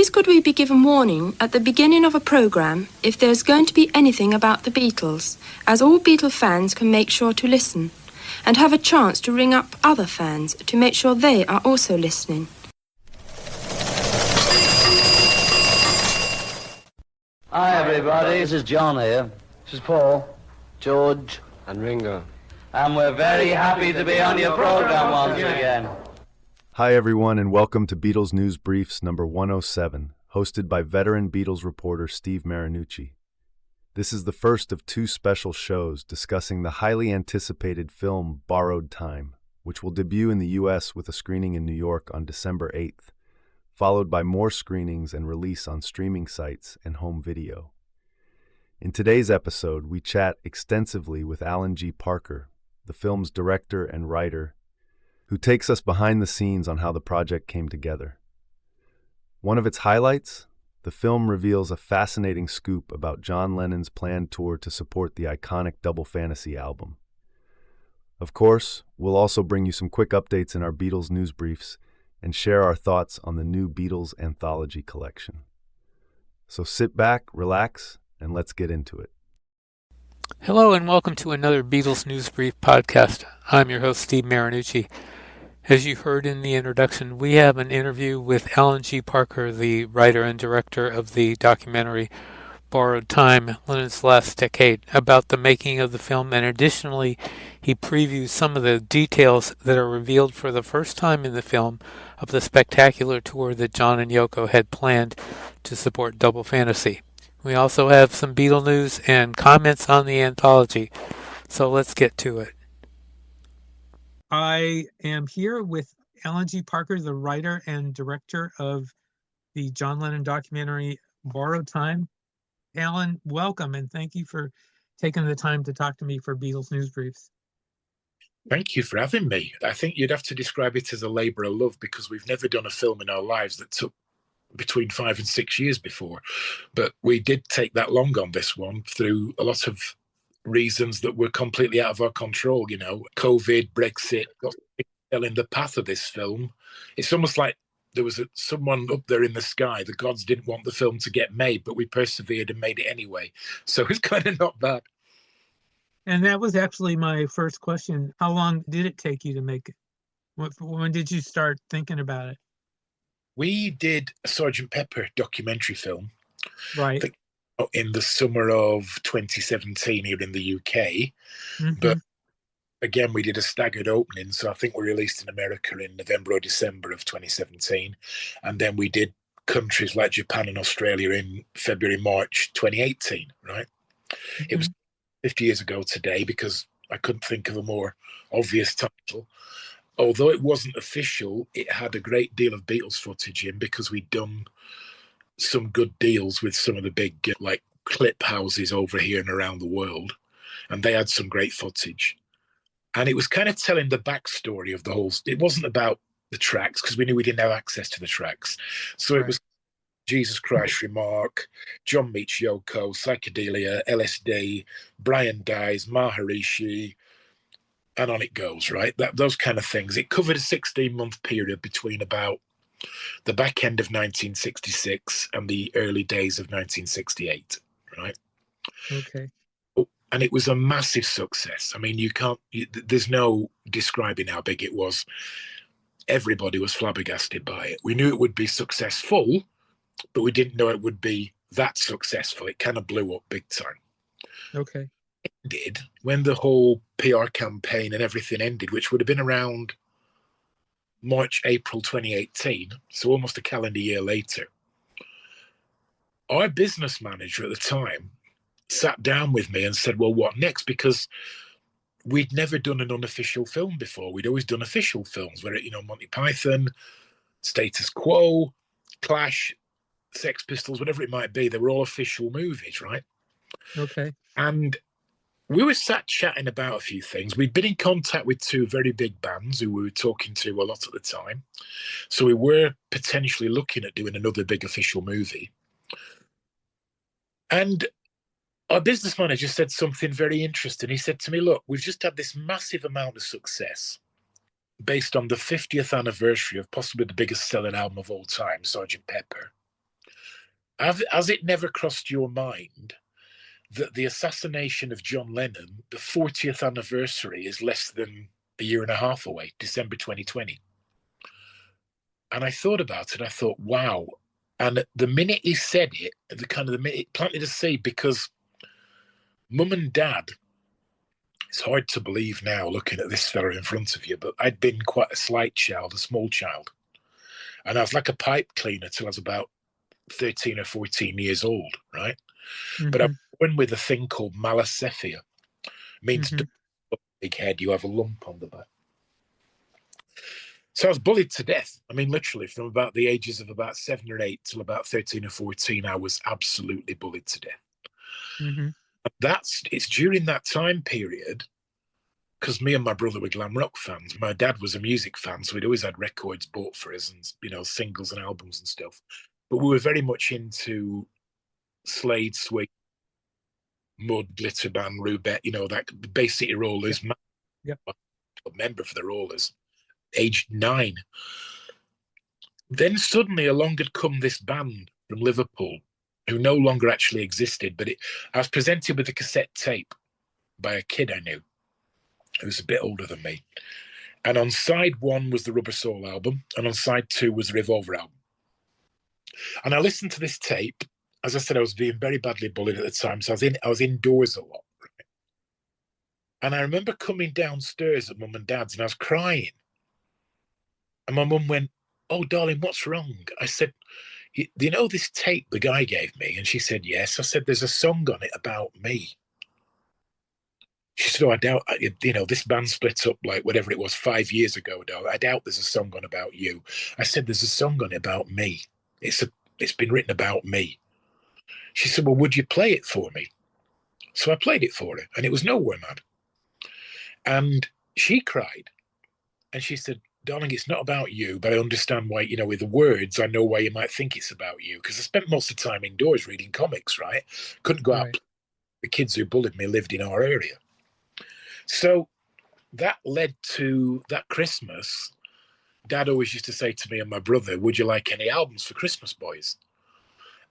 Please could we be given warning at the beginning of a programme if there's going to be anything about the Beatles, as all Beatle fans can make sure to listen, and have a chance to ring up other fans to make sure they are also listening. Hi everybody, this is John here. This is Paul, George, and Ringo. And we're very happy to be on your program once again. Hi everyone, and welcome to Beatles News Briefs number 107, hosted by veteran Beatles reporter Steve Marinucci. This is the first of two special shows discussing the highly anticipated film Borrowed Time, which will debut in the U.S. with a screening in New York on December 8th, followed by more screenings and release on streaming sites and home video. In today's episode, we chat extensively with Alan G. Parker, the film's director and writer, who takes us behind the scenes on how the project came together. One of its highlights, the film reveals a fascinating scoop about John Lennon's planned tour to support the iconic Double Fantasy album. Of course, we'll also bring you some quick updates in our Beatles news briefs and share our thoughts on the new Beatles Anthology Collection. So sit back, relax, and let's get into it. Hello and welcome to another Beatles News Brief podcast. I'm your host, Steve Marinucci. As you heard in the introduction, we have an interview with Alan G. Parker, the writer and director of the documentary Borrowed Time, Lennon's Last Decade, about the making of the film, and additionally, he previews some of the details that are revealed for the first time in the film of the spectacular tour that John and Yoko had planned to support Double Fantasy. We also have some Beatle news and comments on the anthology, so let's get to it. I am here with Alan G. Parker, the writer and director of the John Lennon documentary Borrowed Time. Alan, welcome, and thank you for taking the time to talk to me for Beatles News Briefs. Thank you for having me. I think you'd have to describe it as a labour of love because we've never done a film in our lives that took between 5 and 6 years before. But we did take that long on this one through a lot of reasons that were completely out of our control, you know, COVID, Brexit, got in the path of this film. It's almost like there was someone up there in the sky. The gods didn't want the film to get made, but we persevered and made it anyway. So it's kind of not bad. And that was actually my first question. How long did it take you to make it? When did you start thinking about it? We did a Sgt. Pepper documentary film. Right. In the summer of 2017 here in the UK. Mm-hmm. But again, we did a staggered opening. So I think we released in America in November or December of 2017. And then we did countries like Japan and Australia in February, March 2018, right? Mm-hmm. It was 50 years ago today because I couldn't think of a more obvious title. Although it wasn't official, it had a great deal of Beatles footage in because we'd done some good deals with some of the big like clip houses over here and around the world, and they had some great footage. And it was kind of telling the backstory of the whole. It wasn't about the tracks because we knew we didn't have access to the tracks. So It was Jesus Christ Remark, John meets Yoko, Psychedelia, LSD, Brian dies, Maharishi, and on it goes, right? Those kind of things. It covered a 16-month period between about the back end of 1966 and the early days of 1968, right? Okay. And it was a massive success. I mean, there's no describing how big it was. Everybody was flabbergasted by it. We knew it would be successful, but we didn't know it would be that successful. It kind of blew up big time. Okay. It did when the whole PR campaign and everything ended, which would have been around March, April 2018, so almost a calendar year later. Our business manager at the time sat down with me and said, well, what next? Because we'd never done an unofficial film before. We'd always done official films, where, you know, Monty Python, Status Quo, Clash, Sex Pistols, whatever it might be. They were all official movies, right? Okay. And we were sat chatting about a few things. We'd been in contact with two very big bands who we were talking to a lot at the time. So we were potentially looking at doing another big official movie. And our business manager said something very interesting. He said to me, look, we've just had this massive amount of success based on the 50th anniversary of possibly the biggest selling album of all time, Sgt. Pepper. Has it never crossed your mind that the assassination of John Lennon, the 40th anniversary, is less than a year and a half away, December 2020? And I thought about it. I thought, wow. And the minute he said it, the minute it planted a seed, because Mum and Dad, it's hard to believe now looking at this fella in front of you, but I'd been quite a slight child, a small child. And I was like a pipe cleaner till I was about 13 or 14 years old, right? Mm-hmm. But I'm born with a thing called malacephalia. It means big head, you have a lump on the back. So I was bullied to death. I mean, literally from about the ages of about 7 or 8 till about 13 or 14, I was absolutely bullied to death. Mm-hmm. It's during that time period, because me and my brother were glam rock fans. My dad was a music fan, so he'd always had records bought for us and, you know, singles and albums and stuff. But we were very much into Slade, Sweet, Mud, Glitter Band, Rubette, you know, that Bay City Rollers. Yeah. Member for the Rollers, aged 9. Then suddenly along had come this band from Liverpool who no longer actually existed, but I was presented with a cassette tape by a kid I knew who was a bit older than me. And on side 1 was the Rubber Soul album, and on side 2 was the Revolver album. And I listened to this tape. As I said, I was being very badly bullied at the time, so I was indoors a lot. Right? And I remember coming downstairs at Mum and Dad's, and I was crying. And my mum went, "Oh, darling, what's wrong?" I said, "You know this tape the guy gave me?" And she said, "Yes." I said, "There's a song on it about me." She said, "Oh, I doubt, you know, this band split up like whatever it was 5 years ago. I doubt there's a song on about you." I said, "There's a song on it about me. It's been written about me." She said, "Well, would you play it for me?" So I played it for her, and it was Nowhere Man. And she cried, and she said, "Darling, it's not about you, but I understand why, you know, with the words, I know why you might think it's about you." Because I spent most of the time indoors reading comics, right? Couldn't go out. The kids who bullied me lived in our area. So that led to that Christmas. Dad always used to say to me and my brother, "Would you like any albums for Christmas, boys?"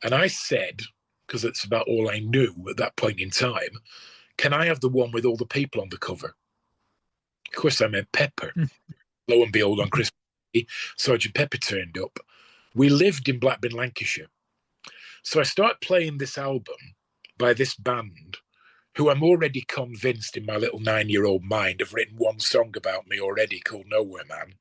And I said, because it's about all I knew at that point in time, "Can I have the one with all the people on the cover?" Of course, I meant Pepper. Lo and behold, on Christmas Day, Sergeant Pepper turned up. We lived in Blackburn, Lancashire. So I start playing this album by this band who I'm already convinced in my little 9-year-old mind have written one song about me already called Nowhere Man.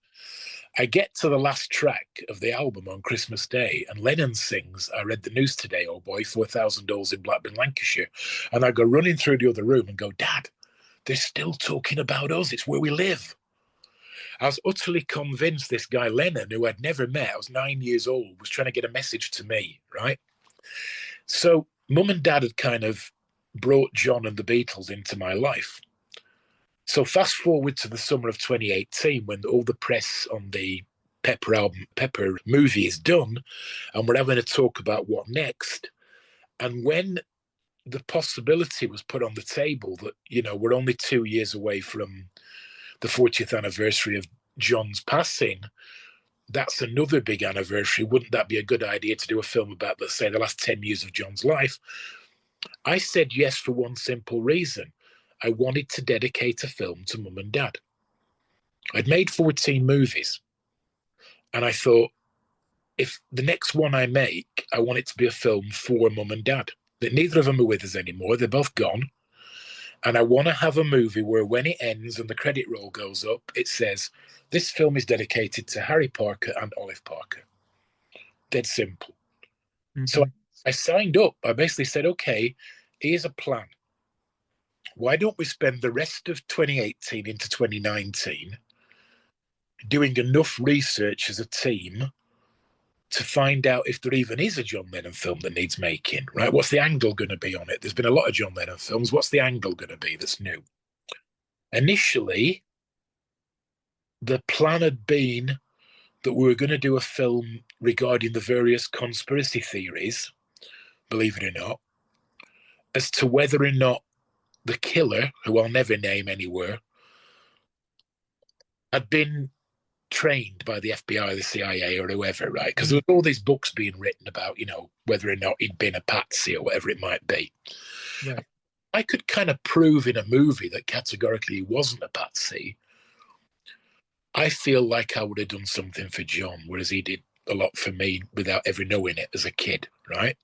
I get to the last track of the album on Christmas Day, and Lennon sings, "I read the news today, oh boy, 4,000 dollars in Blackburn, Lancashire." And I go running through the other room and go, "Dad, they're still talking about us. It's where we live." I was utterly convinced this guy Lennon, who I'd never met, I was 9 years old, was trying to get a message to me, right? So Mum and Dad had kind of brought John and the Beatles into my life. So fast forward to the summer of 2018, when all the press on the Pepper movie is done, and we're having a talk about what next. And when the possibility was put on the table that, you know, we're only 2 years away from the 40th anniversary of John's passing, that's another big anniversary. Wouldn't that be a good idea to do a film about, let's say, the last 10 years of John's life? I said yes for one simple reason. I wanted to dedicate a film to Mum and Dad. I'd made 14 movies, and I thought, if the next one I make, I want it to be a film for Mum and Dad. That neither of them are with us anymore. They're both gone. And I want to have a movie where when it ends and the credit roll goes up, it says, "This film is dedicated to Harry Parker and Olive Parker." Dead simple. Mm-hmm. So I signed up. I basically said, okay, here's a plan. Why don't we spend the rest of 2018 into 2019 doing enough research as a team to find out if there even is a John Lennon film that needs making, right? What's the angle going to be on it? There's been a lot of John Lennon films. What's the angle going to be that's new? Initially, the plan had been that we were going to do a film regarding the various conspiracy theories, believe it or not, as to whether or not the killer, who I'll never name anywhere, had been trained by the FBI, the CIA, or whoever, right? Because there were all these books being written about, whether or not he'd been a patsy or whatever it might be. Right. I could kind of prove in a movie that categorically he wasn't a patsy. I feel like I would have done something for John, whereas he did a lot for me without ever knowing it as a kid, right?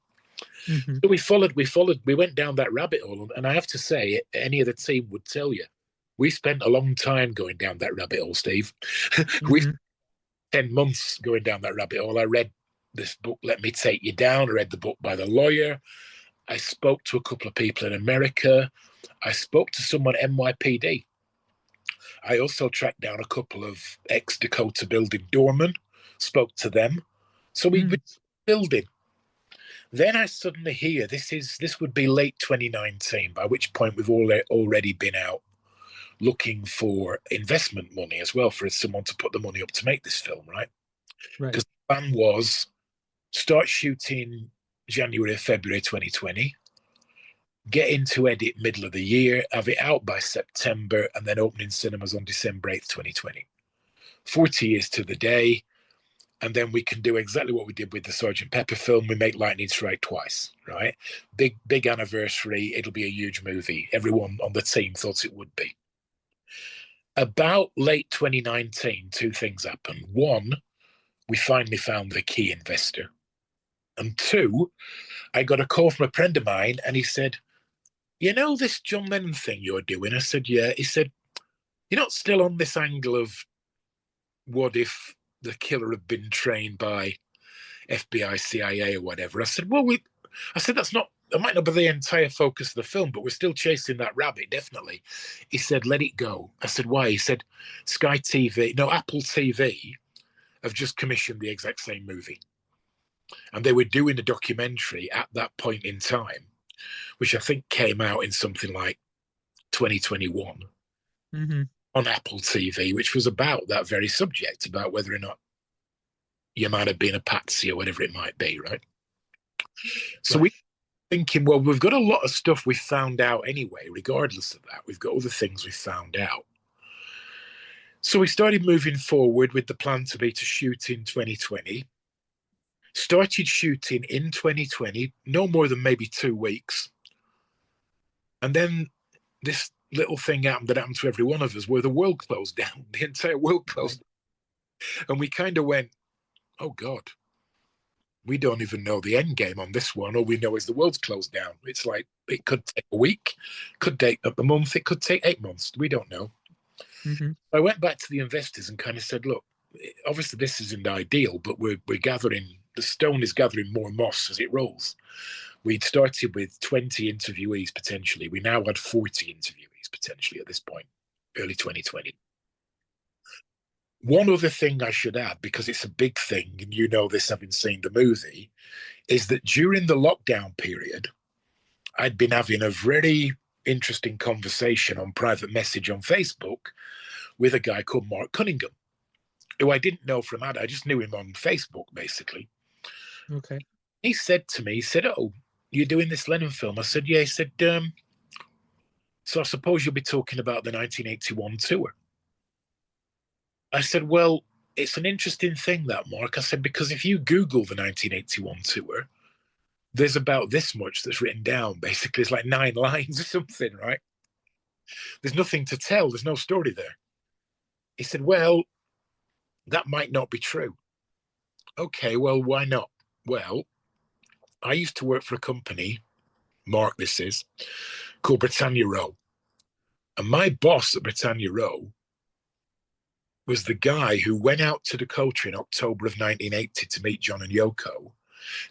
Mm-hmm. So we went down that rabbit hole, and I have to say, any of the team would tell you, we spent a long time going down that rabbit hole, Steve. We spent 10 months going down that rabbit hole. I read this book, Let Me Take You Down. I read the book by the lawyer. I spoke to a couple of people in America. I spoke to someone at NYPD. I also tracked down a couple of ex-Dakota building doormen, spoke to them. So we were building. Then I suddenly hear this would be late 2019, by which point we've already been out looking for investment money as well, for someone to put the money up to make this film, right? Because the plan was start shooting January or February 2020, get into edit middle of the year, have it out by September, and then opening cinemas on December 8th, 2020. 40 years to the day, and then we can do exactly what we did with the Sgt. Pepper film. We make Lightning Strike twice, right? Big anniversary. It'll be a huge movie. Everyone on the team thought it would be. About late 2019, two things happened. One, we finally found the key investor. And two, I got a call from a friend of mine, and he said, this John Lennon thing you're doing? I said, yeah. He said, you're not still on this angle of what if the killer had been trained by FBI, CIA, or whatever? I said, that might not be the entire focus of the film, but we're still chasing that rabbit, definitely. He said, let it go. I said, why? He said, Apple TV have just commissioned the exact same movie. And they were doing a documentary at that point in time, which I think came out in something like 2021 on Apple TV, which was about that very subject, about whether or not you might have been a patsy or whatever it might be, right? So we thinking, well, we've got a lot of stuff we found out anyway. Regardless of that, we've got other things we found out. So we started moving forward with the plan to shoot in 2020. Started shooting in 2020, no more than maybe 2 weeks. And then this little thing happened that happened to every one of us, where the world closed down. The entire world closed down. And we kind of went, oh, God, we don't even know the end game on this one. All we know is the world's closed down. It's like, it could take a week, could take a month, it could take 8 months. We don't know. I went back to the investors and kind of said, look, obviously this isn't ideal, but we're gathering, the stone is gathering more moss as it rolls. We'd started with 20 interviewees potentially. We now had 40 interviewees potentially at this point, early 2020. One other thing I should add, because it's a big thing, and you know this having seen the movie, is that during the lockdown period, I'd been having a very interesting conversation on private message on Facebook with a guy called Mark Cunningham, who I didn't know from Adam. I just knew him on Facebook, basically. Okay. He said to me, oh, you're doing this Lennon film? I said, yeah. He said, so I suppose you'll be talking about the 1981 tour. I said, well, it's an interesting thing, that, Mark. I said, because if you Google the 1981 tour, there's about this much that's written down. Basically, it's like 9 lines or something, right? There's nothing to tell. There's no story there. He said, well, that might not be true. Okay, well, why not? Well, I used to work for a company, Mark this is, called Britannia Row. And my boss at Britannia Row was the guy who went out to Dakota in October of 1980 to meet John and Yoko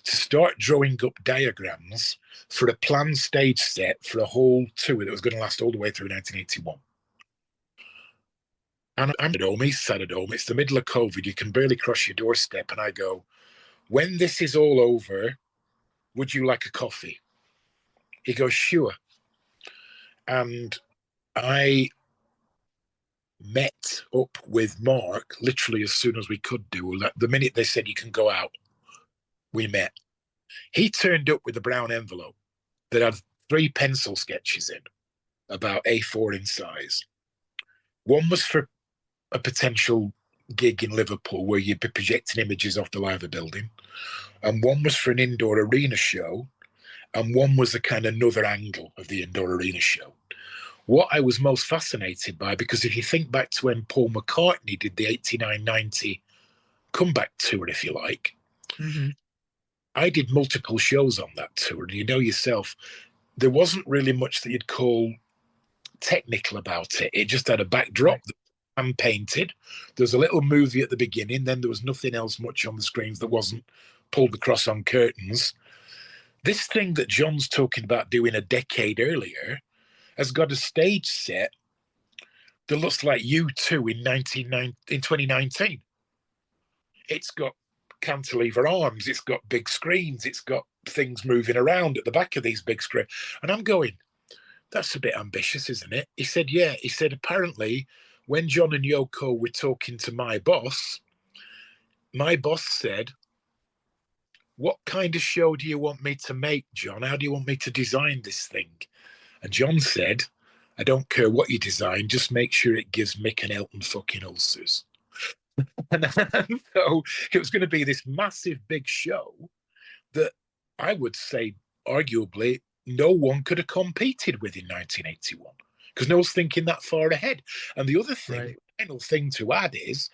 to start drawing up diagrams for a planned stage set for a whole tour that was going to last all the way through 1981. And I'm at home, he's sat at home, it's the middle of COVID, you can barely cross your doorstep, and I go, when this is all over, would you like a coffee? He goes, sure. And I met up with Mark literally as soon as we could do. The minute they said you can go out, we met. He turned up with a brown envelope that had 3 pencil sketches in, about A4 in size. One was for a potential gig in Liverpool where you'd be projecting images off the Liver building, and one was for an indoor arena show, and one was a kind of another angle of the indoor arena show. What I was most fascinated by, because if you think back to when Paul McCartney did the 89-90 comeback tour, if you like, I did multiple shows on that tour. And you know yourself, there wasn't really much that you'd call technical about it. It just had a backdrop that was hand painted. There was a little movie at the beginning, then there was nothing else much on the screens that wasn't pulled across on curtains. This thing that John's talking about doing a decade earlier has got a stage set that looks like U2 in 2019. It's got cantilever arms, it's got big screens, it's got things moving around at the back of these big screens. And I'm going, that's a bit ambitious, isn't it? He said, yeah. He said, apparently, when John and Yoko were talking to my boss said, what kind of show do you want me to make, John? How do you want me to design this thing? And John said, I don't care what you design, just make sure it gives Mick and Elton fucking ulcers. And so it was going to be this massive big show that I would say, arguably, no one could have competed with in 1981 because no one's thinking that far ahead. And the other thing, the final thing to add is,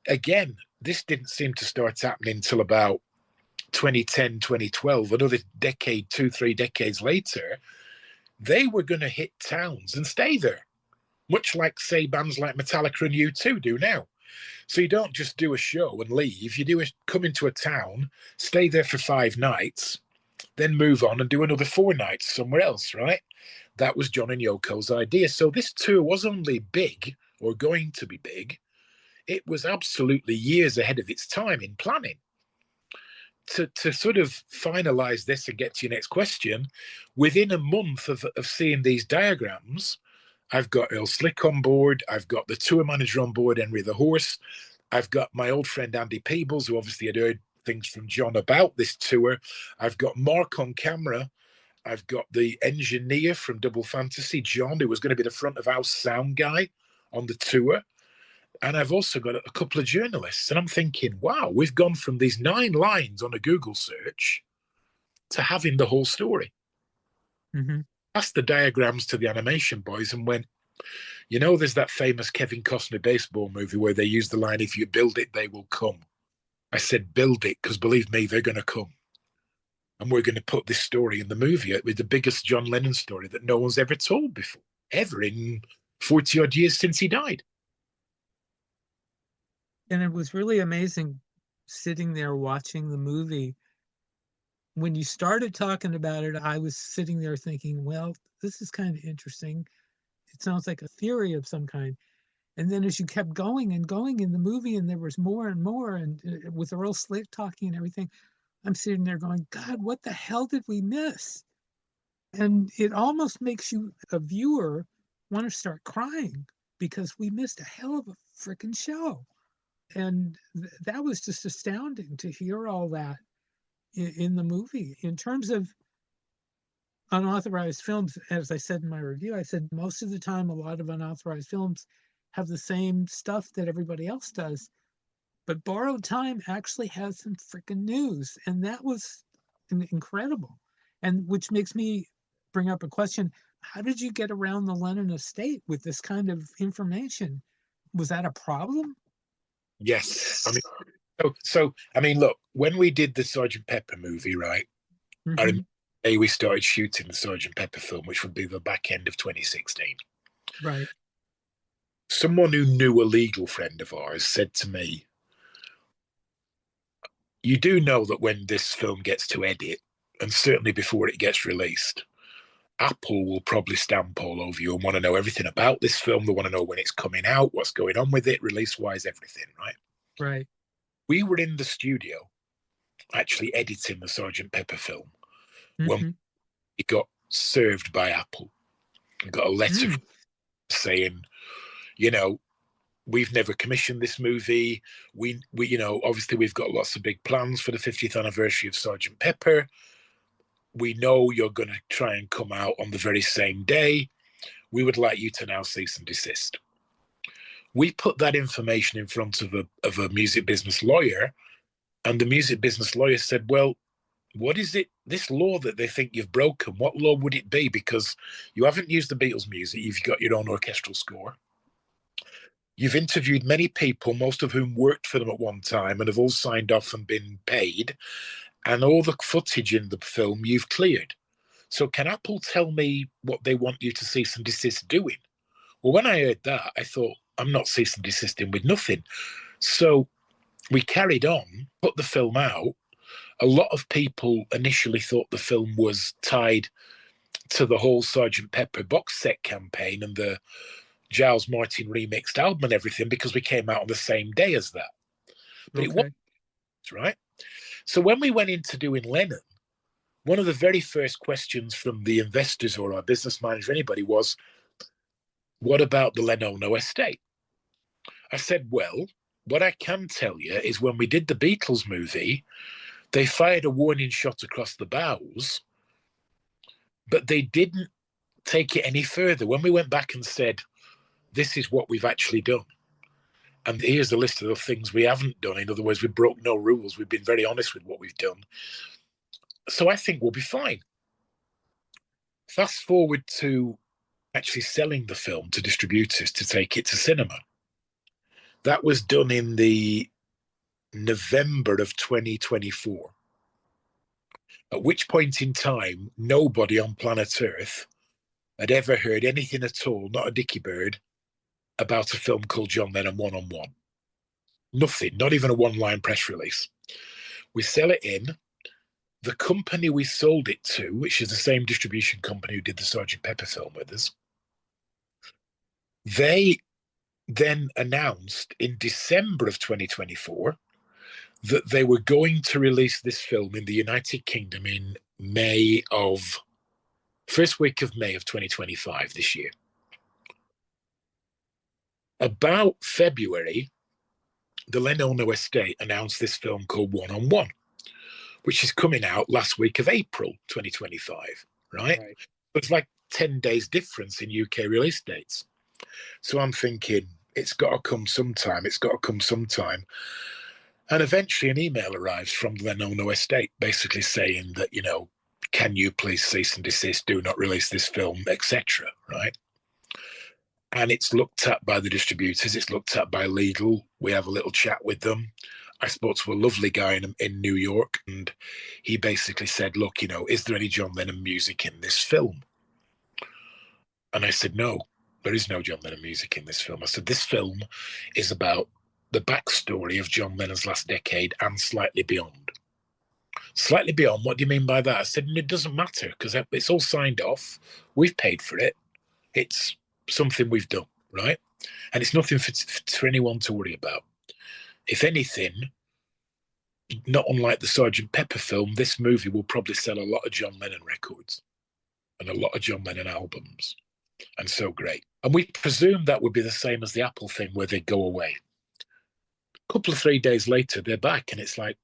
again, this didn't seem to start happening until about 2010, 2012, another decade, 2-3 decades later. They were going to hit towns and stay there, much like, say, bands like Metallica and U2 do now. So you don't just do a show and leave. You come into a town, stay there for 5 nights, then move on and do another 4 nights somewhere else, right? That was John and Yoko's idea. So this tour was only big, or going to be big. It was absolutely years ahead of its time in planning. To sort of finalize this and get to your next question, within a month of seeing these diagrams, I've got Earl Slick on board. I've got the tour manager on board, Henry the Horse. I've got my old friend Andy Peebles, who obviously had heard things from John about this tour. I've got Mark on camera. I've got the engineer from Double Fantasy, John, who was going to be the front of house sound guy on the tour. And I've also got a couple of journalists. And I'm thinking, wow, we've gone from these 9 lines on a Google search to having the whole story. Passed the diagrams to the animation boys and went, you know, there's that famous Kevin Costner baseball movie where they use the line, if you build it, they will come. I said, build it, because believe me, they're going to come. And we're going to put this story in the movie with the biggest John Lennon story that no one's ever told before, ever in 40 odd years since he died. And it was really amazing sitting there watching the movie. When you started talking about it, I was sitting there thinking, well, this is kind of interesting. It sounds like a theory of some kind. And then as you kept going and going in the movie, and there was more and more, and with Earl Slick talking and everything, I'm sitting there going, God, what the hell did we miss? And it almost makes you, a viewer, want to start crying because we missed a hell of a freaking show. And that was just astounding to hear all that in the movie. In terms of unauthorized films, as I said in my review, I said most of the time a lot of unauthorized films have the same stuff that everybody else does. But Borrowed Time actually has some freaking news. And that was incredible. And which makes me bring up a question. How did you get around the Lennon estate with this kind of information? Was that a problem? Yes. I mean, look, when we did the Sgt. Pepper movie, right? I remember the day we started shooting the Sgt. Pepper film, which would be the back end of 2016. Right. Someone who knew a legal friend of ours said to me, you do know that when this film gets to edit, and certainly before it gets released, Apple will probably stamp all over you and want to know everything about this film. They want to know when it's coming out, what's going on with it, release-wise, everything, right? Right. We were in the studio actually editing the Sgt. Pepper film when it got served by Apple. We got a letter saying, you know, we've never commissioned this movie. We, you know, obviously we've got lots of big plans for the 50th anniversary of Sgt. Pepper. We know you're going to try and come out on the very same day. We would like you to now cease and desist. We put that information in front of a music business lawyer, and the music business lawyer said, well, what is it, this law that they think you've broken, what law would it be? Because you haven't used the Beatles music, you've got your own orchestral score. You've interviewed many people, most of whom worked for them at one time and have all signed off and been paid, and all the footage in the film you've cleared. So can Apple tell me what they want you to cease and desist doing? Well, when I heard that, I thought, I'm not cease and desisting with nothing. So we carried on, put the film out. A lot of people initially thought the film was tied to the whole Sgt. Pepper box set campaign and the Giles Martin remixed album and everything, because we came out on the same day as that. But it wasn't, right? So when we went into doing Lennon, one of the very first questions from the investors or our business manager, anybody, was, what about the Lennon estate? I said, well, what I can tell you is when we did the Beatles movie, they fired a warning shot across the bows, but they didn't take it any further. When we went back and said, this is what we've actually done, and here's a list of the things we haven't done. In other words, we broke no rules. We've been very honest with what we've done. So I think we'll be fine. Fast forward to actually selling the film to distributors to take it to cinema. That was done in the November of 2024, at which point in time, nobody on planet Earth had ever heard anything at all, not a dicky bird, about a film called John Lennon One-on-One. Nothing, not even a one-line press release. We sell it in. The company we sold it to, which is the same distribution company who did the Sgt. Pepper film with us, they then announced in December of 2024 that they were going to release this film in the United Kingdom in first week of May of 2025 this year. About February, the Lennon estate announced this film called One-on-One, which is coming out last week of April 2025, right? It's like 10 days difference in UK release dates. So I'm thinking, it's got to come sometime. And eventually an email arrives from the Lennon estate basically saying that, can you please cease and desist, do not release this film, etc., right? And it's looked at by the distributors, it's looked at by legal. We have a little chat with them. I spoke to a lovely guy in New York, and he basically said, look, is there any John Lennon music in this film? And I said, no, there is no John Lennon music in this film. I said, this film is about the backstory of John Lennon's last decade and slightly beyond. Slightly beyond, what do you mean by that? I said, it doesn't matter because it's all signed off. We've paid for it. It's something we've done, right? And it's nothing for anyone to worry about. If anything, not unlike the Sgt. Pepper film, this movie will probably sell a lot of John Lennon records and a lot of John Lennon albums. And so great. And we presume that would be the same as the Apple thing where they go away. A couple of 3 days later, they're back and it's like,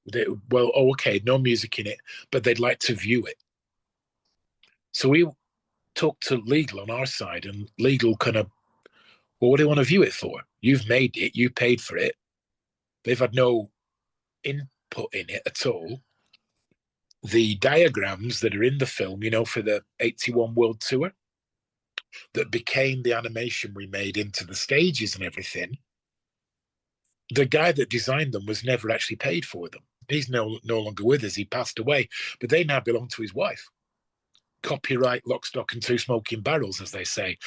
okay, no music in it, but they'd like to view it. So we talked to legal on our side, and legal kind of, well, what do you want to view it for? You've made it, you paid for it. They've had no input in it at all. The diagrams that are in the film, for the 81 World Tour, that became the animation we made into the stages and everything, the guy that designed them was never actually paid for them. He's no longer with us. He passed away, but they now belong to his wife. Copyright, lock, stock, and two smoking barrels, as they say.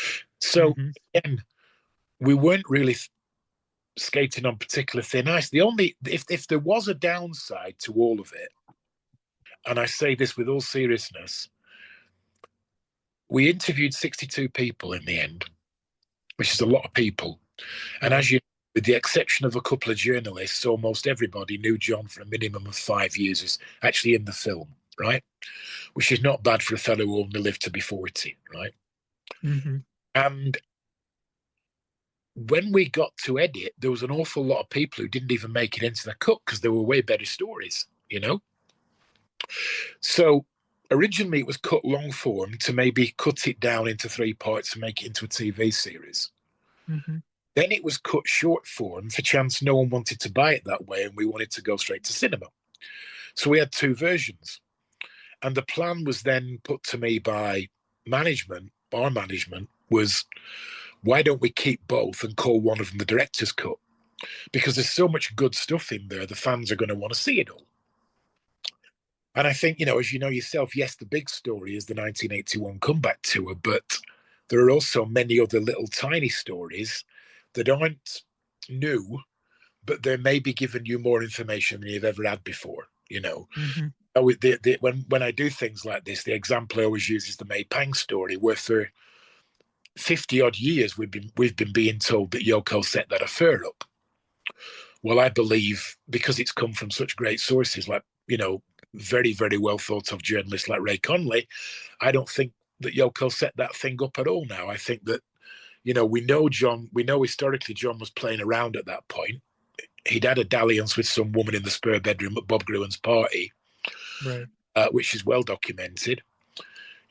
So again, we weren't really skating on particular thin ice. The only, if there was a downside to all of it, and I say this with all seriousness, we interviewed 62 people in the end, which is a lot of people. And as you, with the exception of a couple of journalists, almost everybody knew John for a minimum of 5 years, is actually in the film, right? Which is not bad for a fellow who only lived to be 40, right? And when we got to edit, there was an awful lot of people who didn't even make it into the cut because there were way better stories, So originally it was cut long form to maybe cut it down into 3 parts and make it into a TV series. Then it was cut short form for chance no one wanted to buy it that way, and we wanted to go straight to cinema. So we had two versions. And the plan was then put to me by management, our management, was why don't we keep both and call one of them the director's cut? Because there's so much good stuff in there, the fans are going to want to see it all. And I think, as you know yourself, yes, the big story is the 1981 comeback tour, but there are also many other little tiny stories that aren't new, but they're maybe giving you more information than you've ever had before, Mm-hmm. When I do things like this, the example I always use is the May Pang story, where for 50 odd years we've been being told that Yoko set that affair up. Well, I believe because it's come from such great sources, like very, very well thought of journalists like Ray Conley, I don't think that Yoko set that thing up at all. Now I think that we know historically John was playing around at that point. He'd had a dalliance with some woman in the spare bedroom at Bob Gruen party. Right. Which is well documented.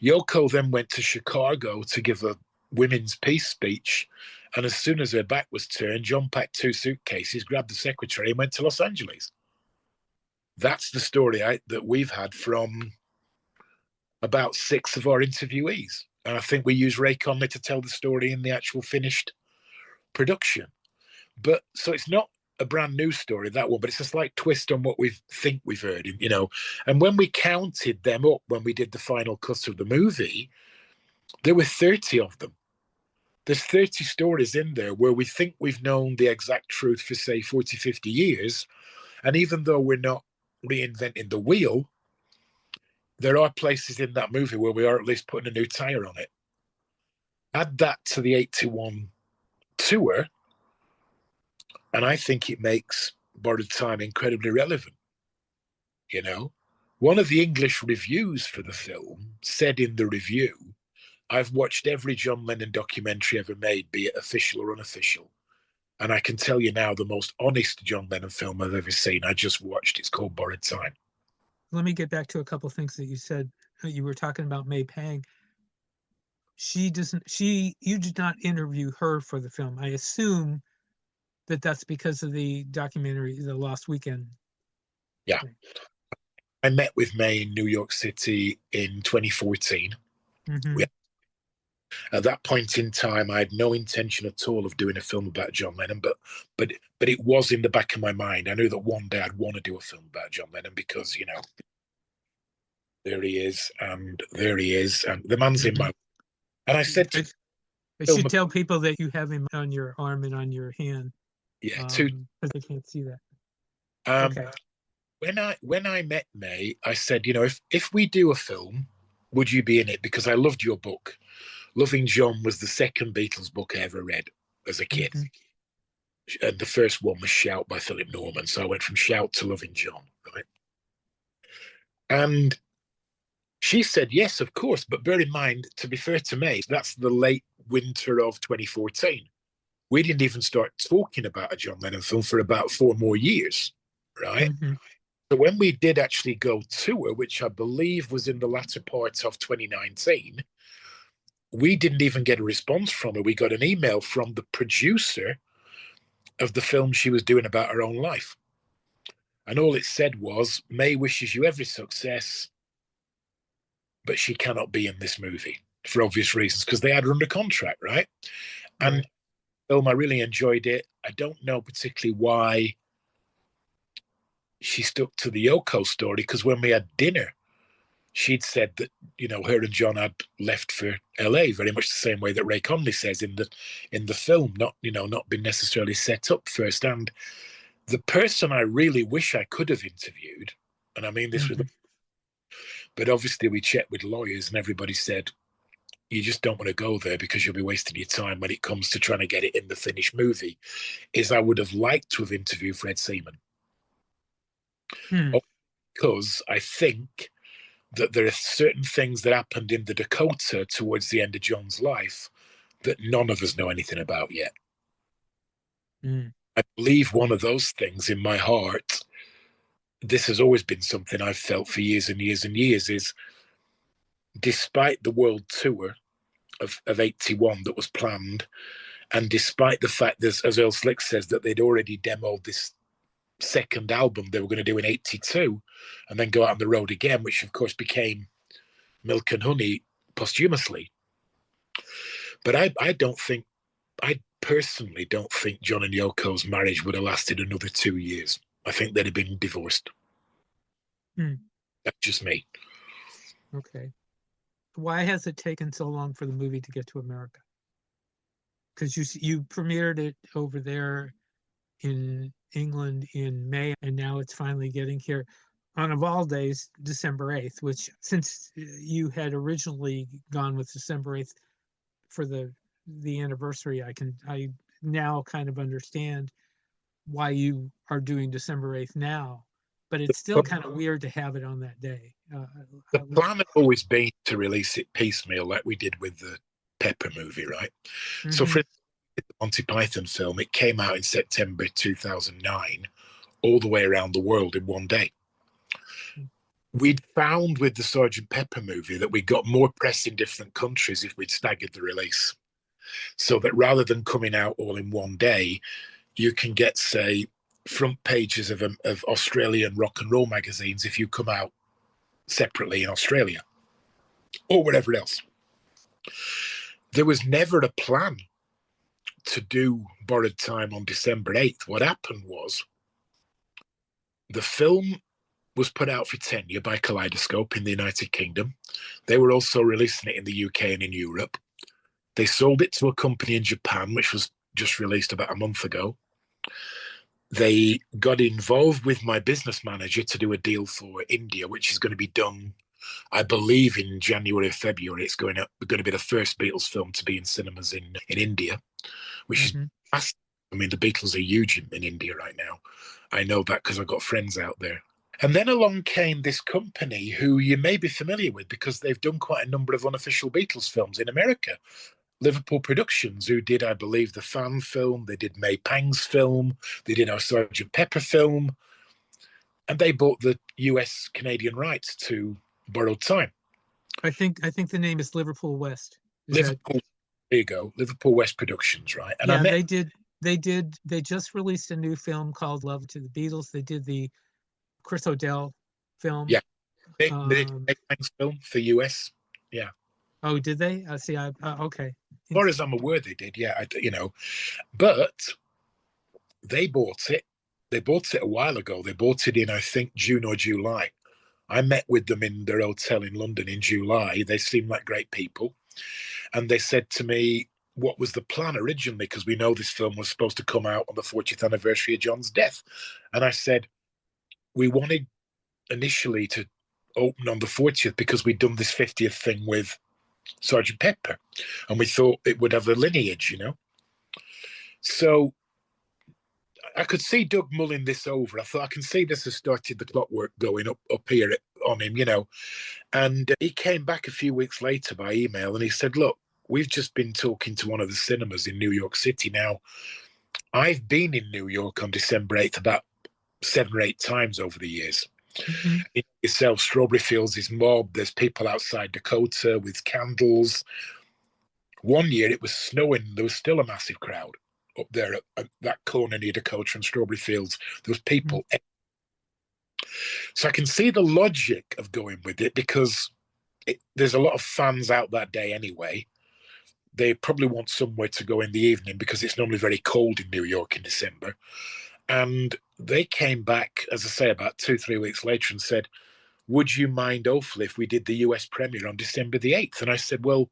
Yoko then went to Chicago to give a women's peace speech, and as soon as her back was turned, John packed 2 suitcases, grabbed the secretary, and went to Los Angeles. That's the story that we've had from about 6 of our interviewees, and I think we use Ray Conley to tell the story in the actual finished production. But so it's not a brand new story, that one, but it's a slight twist on what we think we've heard, and when we counted them up when we did the final cut of the movie, there were 30 of them. There's 30 stories in there where we think we've known the exact truth for say 40, 50 years, and even though we're not reinventing the wheel, there are places in that movie where we are at least putting a new tire on it. Add that to the 81 tour, and I think it makes Borrowed Time incredibly relevant. One of the English reviews for the film said in the review, I've watched every John Lennon documentary ever made, be it official or unofficial. And I can tell you now, the most honest John Lennon film I've ever seen, I just watched. It's called Borrowed Time. Let me get back to a couple of things that you said. You were talking about May Pang. You did not interview her for the film. I assume that's because of the documentary, The Lost Weekend. Yeah. I met with May in New York City in 2014. Mm-hmm. At that point in time, I had no intention at all of doing a film about John Lennon, but it was in the back of my mind. I knew that one day I'd want to do a film about John Lennon because, there he is, and the man's in my... And I said... I should tell people that you have him on your arm and on your hand. Yeah, because they can't see that. Okay. When I met May, I said, if we do a film, would you be in it? Because I loved your book. Loving John was the second Beatles book I ever read as a kid. Mm-hmm. And the first one was Shout by Philip Norman. So I went from Shout to Loving John, right? And she said, yes, of course. But bear in mind, to be fair to May, that's the late winter of 2014. We didn't even start talking about a John Lennon film for about 4 more years, right? Mm-hmm. So when we did actually go tour, which I believe was in the latter part of 2019, we didn't even get a response from her. We got an email from the producer of the film she was doing about her own life. And all it said was, May wishes you every success, but she cannot be in this movie for obvious reasons, because they had her under contract, right? And film, I really enjoyed it. I don't know particularly why she stuck to the Yoko story, because when we had dinner, she'd said that, her and John had left for LA, very much the same way that Ray Conley says in the film, not been necessarily set up first. And the person I really wish I could have interviewed, and I mean this with, but obviously we checked with lawyers and everybody said, you just don't want to go there because you'll be wasting your time when it comes to trying to get it in the finished movie, is I would have liked to have interviewed Fred Seaman. Because I think that there are certain things that happened in the Dakota towards the end of John's life that none of us know anything about yet. I believe one of those things in my heart, this has always been something I've felt for years and years and years, is despite the world tour of 81 that was planned, And despite the fact that, as Earl Slick says, that they'd already demoed this second album they were going to do in 82 and then go out on the road again, which of course became Milk and Honey posthumously. But I personally don't think John and Yoko's marriage would have lasted another 2 years. I think they'd have been divorced. That's just me. Okay. Why has it taken so long for the movie to get to America? Because you premiered it over there in England in May, and now it's finally getting here on, of all days, December 8th, which, since you had originally gone with December 8th for the anniversary, I now kind of understand why you are doing December 8th now, but it's still kind of weird to have it on that day. The plan had always been to release it piecemeal, like we did with the Pepper movie, right? So for the Monty Python film, it came out in September 2009, all the way around the world in one day. We'd found with the Sgt. Pepper movie that we got more press in different countries if we'd staggered the release. So that rather than coming out all in one day, you can get, say, front pages of Australian rock and roll magazines if you come out separately in Australia or wherever else. There was never a plan to do Borrowed Time on December 8th. What happened was the film was put out for tenure by Kaleidoscope in the United Kingdom. They were also releasing it in the UK and in Europe. They sold it to a company in Japan, which was just released about a month ago. They got involved with my business manager to do a deal for India, which is going to be done, I believe, in January or February. It's going to be the first Beatles film to be in cinemas in India, which is fast. I mean, the Beatles are huge in India right now. I know that because I've got friends out there. And then along came this company who you may be familiar with because they've done quite a number of unofficial Beatles films in America. Liverpool Productions, who did, I believe, the Fan film. They did May Pang's film. They did our Sgt. Pepper film. And they bought the US Canadian rights to Borrowed Time. I think the name is Liverpool West. There you go. Liverpool West Productions, right? And yeah, they just released a new film called Love to the Beatles. They did the Chris O'Dell film. Yeah. They did May Pang's film for US. Yeah. Oh, did they? See, okay. As far as I'm aware, they did, yeah. But they bought it. They bought it a while ago. They bought it in, I think, June or July. I met with them in their hotel in London in July. They seemed like great people. And they said to me, what was the plan originally? Because we know this film was supposed to come out on the 40th anniversary of John's death. And I said, we wanted initially to open on the 40th because we'd done this 50th thing with Sgt. Pepper, and we thought it would have a lineage, So I could see Doug mulling this over. I thought, I can see this has started the clockwork going up here on him, And he came back a few weeks later by email and he said, look, we've just been talking to one of the cinemas in New York City. Now, I've been in New York on December 8th about 7 or 8 times over the years. Yourself, Strawberry Fields is mobbed. There's people outside Dakota with candles. One year it was snowing. There was still a massive crowd up there at that corner near Dakota and Strawberry Fields. There was people. So I can see the logic of going with it because there's a lot of fans out that day anyway. They probably want somewhere to go in the evening because it's normally very cold in New York in December. And they came back, as I say, about 2-3 weeks later and said, would you mind awfully if we did the US premiere on December the 8th? And I said, well,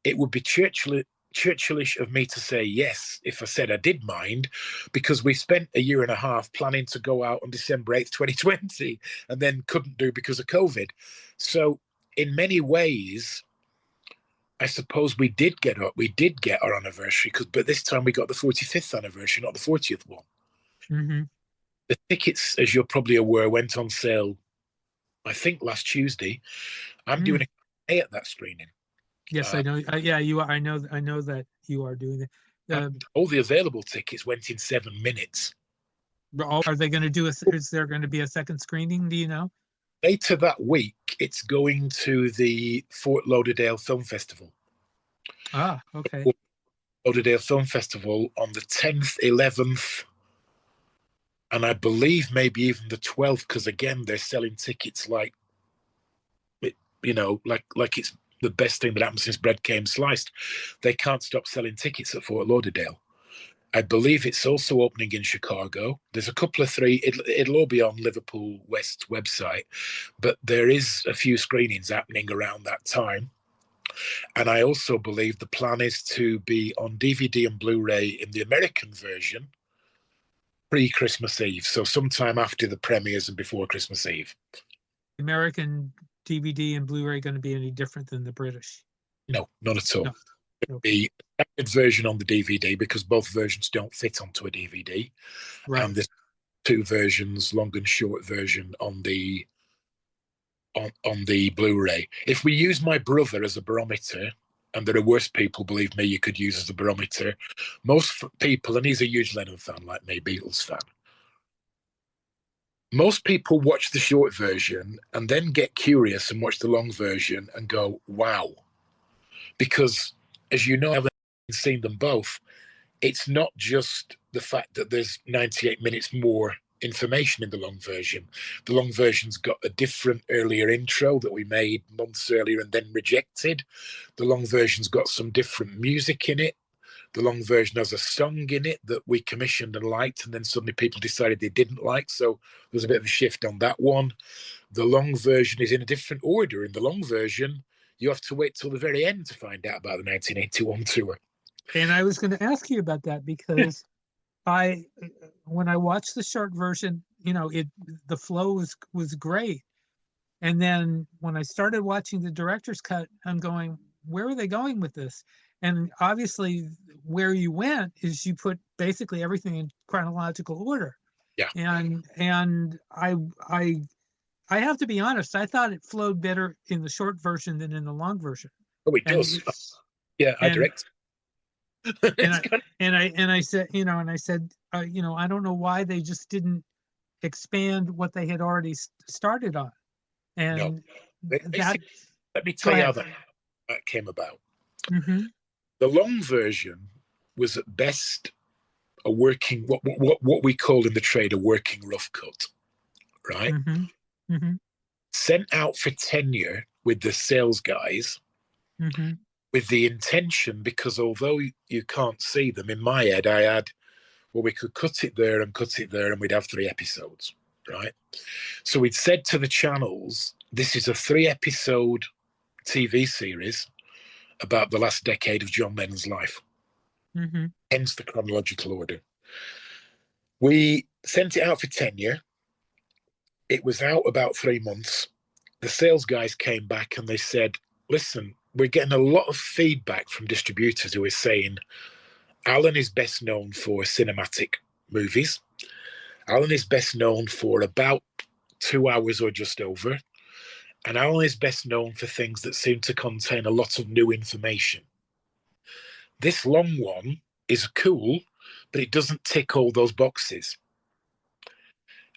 it would be Churchillish of me to say yes if I said I did mind, because we spent a year and a half planning to go out on December 8th, 2020, and then couldn't do because of COVID. So in many ways, I suppose we did get our anniversary, but this time we got the 45th anniversary, not the 40th one. The tickets, as you're probably aware, went on sale, I think, last Tuesday. I'm doing a Q&A at that screening. Yes, I know. You are. I know that you are doing it. All the available tickets went in 7 minutes. Are they going to do is there going to be a second screening? Do you know? Later that week, it's going to the Fort Lauderdale Film Festival. Ah, okay. Lauderdale Film Festival on the 10th, 11th, and I believe maybe even the 12th, because again, they're selling tickets like it's the best thing that happened since bread came sliced. They can't stop selling tickets at Fort Lauderdale. I believe it's also opening in Chicago. There's a couple of three. It'll all be on Liverpool West's website, but there is a few screenings happening around that time. And I also believe the plan is to be on DVD and Blu-ray in the American version pre-Christmas Eve, so sometime after the premieres and before Christmas Eve. American DVD and Blu-ray going to be any different than the British? No, not at all. No. The standard version on the DVD, because both versions don't fit onto a DVD. Right. And there's two versions, long and short version on the Blu-ray. If we use my brother as a barometer, and there are worse people, believe me, you could use as a barometer. Most people, and he's a huge Lennon fan like me, Beatles fan. Most people watch the short version and then get curious and watch the long version and go, wow. Because, as you know, having seen them both, it's not just the fact that there's 98 minutes more information in the long version. The long version's got a different earlier intro that we made months earlier and then rejected. The long version's got some different music in it. The long version has a song in it that we commissioned and liked, and then suddenly people decided they didn't like, so there's a bit of a shift on that one. The long version is in a different order. In the long version, you have to wait till the very end to find out about the 1981 tour. And I was going to ask you about that because when I watched the short version, the flow was great. And then when I started watching the director's cut, I'm going, where are they going with this? And obviously where you went is you put basically everything in chronological order. Yeah. And I have to be honest, I thought it flowed better in the short version than in the long version. Oh, it does. Yeah, I direct. And I said, I don't know why they just didn't expand what they had already started on. And no. Let me tell you how that came about. Mm-hmm. The long version was at best a working, what we call in the trade, a working rough cut, right? Mm-hmm. Mm-hmm. Sent out for tenure with the sales guys, mm-hmm. with the intention, because although you can't see them, in my head I had, well, we could cut it there and we'd have 3 episodes, right? So we'd said to the channels, this is a 3-episode TV series about the last decade of John Lennon's life. Mm-hmm. Hence the chronological order. We sent it out for tenure. It was out about 3 months. The sales guys came back and they said, listen, we're getting a lot of feedback from distributors who are saying Alan is best known for cinematic movies. Alan is best known for about 2 hours or just over. And Alan is best known for things that seem to contain a lot of new information. This long one is cool, but it doesn't tick all those boxes.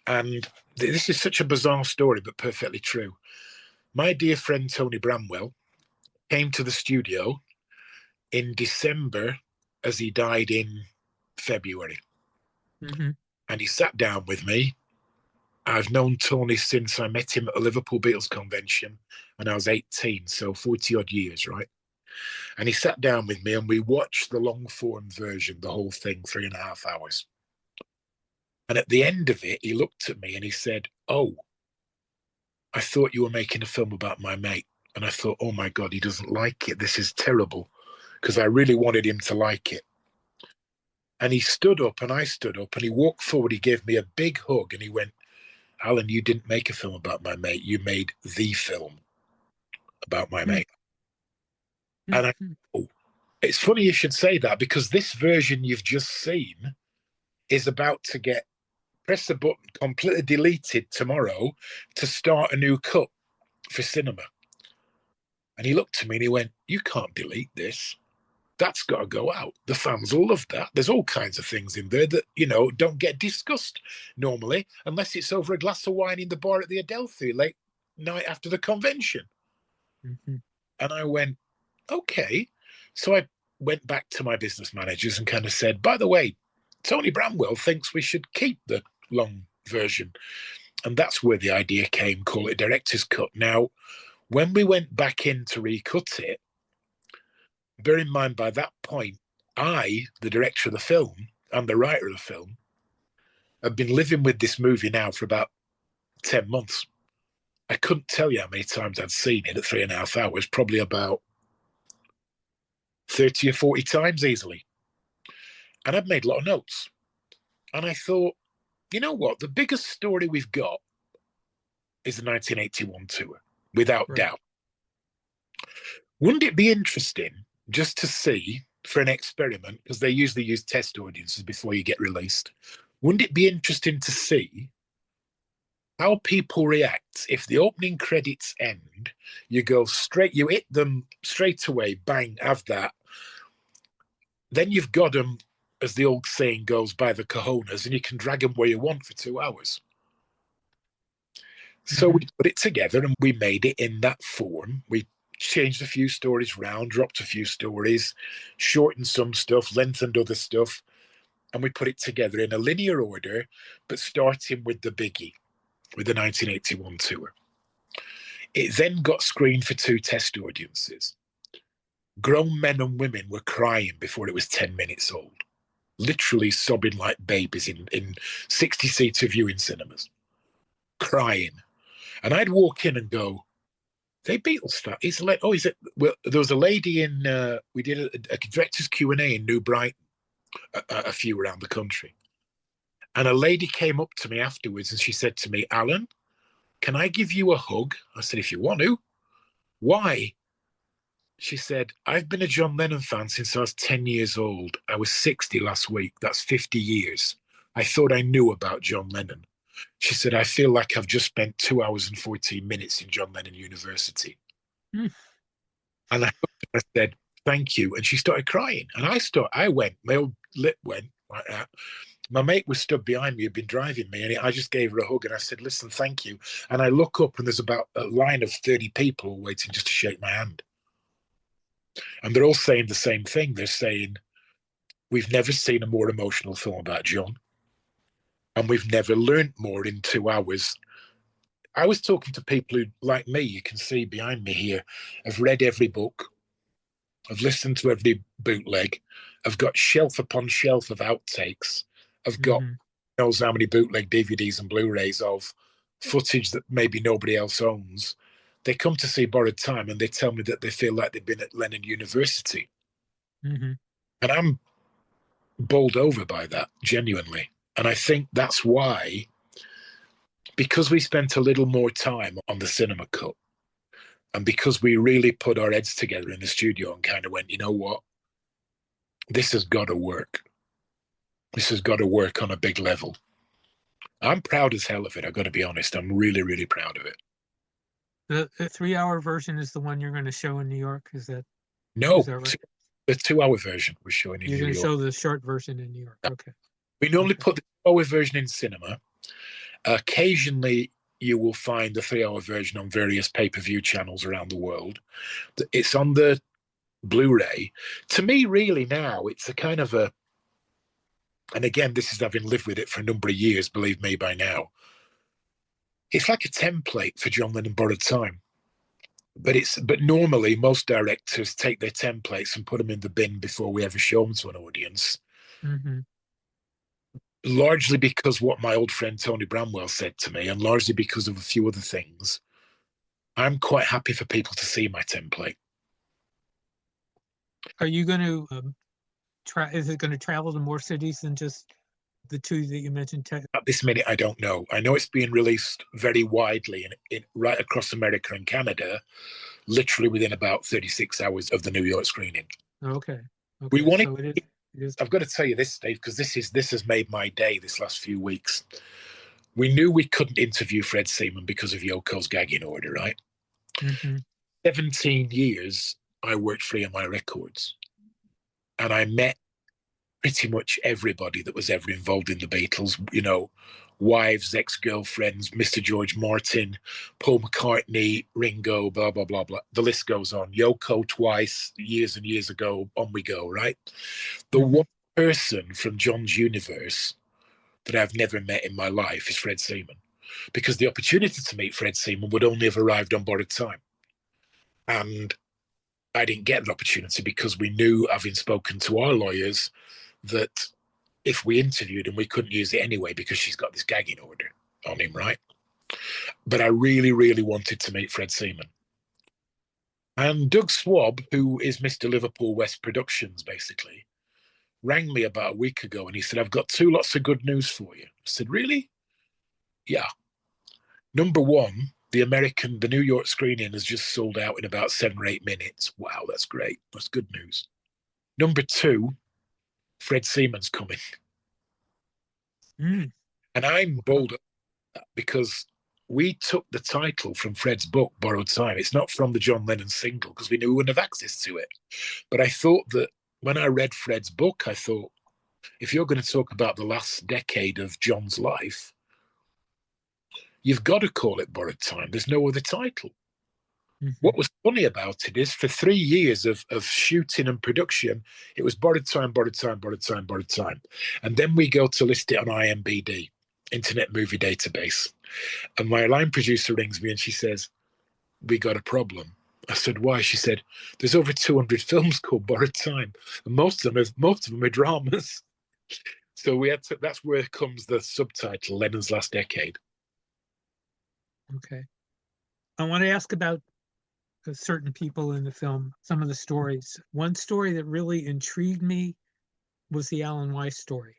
And this is such a bizarre story, but perfectly true. My dear friend Tony Bramwell came to the studio in December as he died in February. Mm-hmm. And he sat down with me. I've known Tony since I met him at a Liverpool Beatles convention when I was 18, so 40 odd years, right? And he sat down with me and we watched the long form version, the whole thing, 3.5 hours. And at the end of it, he looked at me and he said, oh, I thought you were making a film about my mate. And I thought, oh my God, he doesn't like it. This is terrible, because I really wanted him to like it. And he stood up and I stood up and he walked forward. He gave me a big hug and he went, Alan, you didn't make a film about my mate. You made the film about my mate. And it's funny you should say that, because this version you've just seen is about to get press the button, completely deleted tomorrow to start a new cut for cinema. And he looked at me and he went, you can't delete this. That's got to go out. The fans will love that. There's all kinds of things in there that, don't get discussed normally, unless it's over a glass of wine in the bar at the Adelphi late night after the convention. Mm-hmm. And I went, okay. So I went back to my business managers and kind of said, by the way, Tony Bramwell thinks we should keep the long version. And that's where the idea came, call it a director's cut. Now, when we went back in to recut it, bear in mind by that point, I, the director of the film and the writer of the film, have been living with this movie now for about 10 months. I couldn't tell you how many times I'd seen it at 3.5 hours, probably about 30 or 40 times easily. And I'd made a lot of notes. And I thought, you know what? The biggest story we've got is the 1981 tour, without doubt. Wouldn't it be interesting just to see, for an experiment, because they usually use test audiences before you get released, wouldn't it be interesting to see how people react if the opening credits end, you hit them straight away, bang, have that. Then you've got them, as the old saying goes, by the cojones, and you can drag them where you want for 2 hours. So we put it together and we made it in that form. We changed a few stories around, dropped a few stories, shortened some stuff, lengthened other stuff, and we put it together in a linear order, but starting with the biggie, with the 1981 tour. It then got screened for 2 test audiences. Grown men and women were crying before it was 10 minutes old, literally sobbing like babies in 60-seater viewing cinemas, crying. And I'd walk in and go, they Beatles fan? Well, there was a lady in, we did a director's Q&A in New Brighton, a few around the country. And a lady came up to me afterwards and she said to me, Alan, can I give you a hug? I said, if you want to. Why? She said, I've been a John Lennon fan since I was 10 years old. I was 60 last week. That's 50 years. I thought I knew about John Lennon. She said, I feel like I've just spent 2 hours and 14 minutes in John Lennon University. And I said, thank you. And she started crying. And I went, my old lip went like that. My mate was stood behind me, had been driving me, and I just gave her a hug and I said, listen, thank you. And I look up and there's about a line of 30 people waiting just to shake my hand. And they're all saying the same thing. They're saying, we've never seen a more emotional film about John. And we've never learned more in 2 hours. I was talking to people who, like me, you can see behind me here, have read every book, have listened to every bootleg, have got shelf upon shelf of outtakes, have got knows how many bootleg DVDs and Blu-rays of footage that maybe nobody else owns. They come to see Borrowed Time and they tell me that they feel like they've been at Lennon University. And I'm bowled over by that, genuinely. And I think that's why, because we spent a little more time on the cinema cut, and because we really put our heads together in the studio and kind of went, you know what, this has got to work. This has got to work on a big level. I'm proud as hell of it, I've got to be honest. I'm really, really proud of it. The 3-hour version is the one you're going to show in New York? Is that No, right? The 2-hour version we're showing in New York. You're going to show the short version in New York. Okay. We normally put the 2-hour version in cinema. Occasionally, you will find the 3-hour version on various pay-per-view channels around the world. It's on the Blu-ray. To me, really, now, it's a kind of a, and again, this is having lived with it for a number of years, believe me, by now. It's like a template for John Lennon Borrowed Time. But normally, most directors take their templates and put them in the bin before we ever show them to an audience. Largely because what my old friend Tony Bramwell said to me, and largely because of a few other things, I'm quite happy for people to see my template. Are you going to is it going to travel to more cities than just the 2 that you mentioned? At this minute, I don't know. I know it's being released very widely in right across America and Canada, literally within about 36 hours of the New York screening. Okay. We wanted. So it is. I've got to tell you this, Dave, because this has made my day this last few weeks. We knew we couldn't interview Fred Seaman because of Yoko's gagging order, right? 17 years I worked for EMI Records, and I met pretty much everybody that was ever involved in the Beatles, you know, wives, ex-girlfriends, Mr. George Martin, Paul McCartney, Ringo, blah, blah, blah, blah. The list goes on. Yoko twice, years and years ago, on we go, right? The one person from John's universe that I've never met in my life is Fred Seaman, because the opportunity to meet Fred Seaman would only have arrived on borrowed time. And I didn't get that opportunity because we knew, having spoken to our lawyers, that if we interviewed him, we couldn't use it anyway because she's got this gagging order on him, right? But I really, really wanted to meet Fred Seaman. And Doug Swab, who is Mr. Liverpool West Productions, basically, rang me about a week ago and he said, I've got two lots of good news for you. I said, really? Yeah. Number one, the New York screening has just sold out in about 7 or 8 minutes. Wow, that's great. That's good news. Number two, Fred Seaman's coming. And I'm bold because we took the title from Fred's book, Borrowed Time. It's not from the John Lennon single because we knew we wouldn't have access to it. But I thought that when I read Fred's book, I thought, if you're going to talk about the last decade of John's life, you've got to call it Borrowed Time. There's no other title. What was funny about it is for 3 years of shooting and production, it was borrowed time, borrowed time, borrowed time, borrowed time. And then we go to list it on IMDb, Internet Movie Database. And my line producer rings me and she says, we got a problem. I said, why? She said, there's over 200 films called Borrowed Time. And most of them are dramas. So that's where comes the subtitle, Lennon's Last Decade. Okay. I want to ask about certain people in the film, some of the stories. One story that really intrigued me was the Alan Weiss story.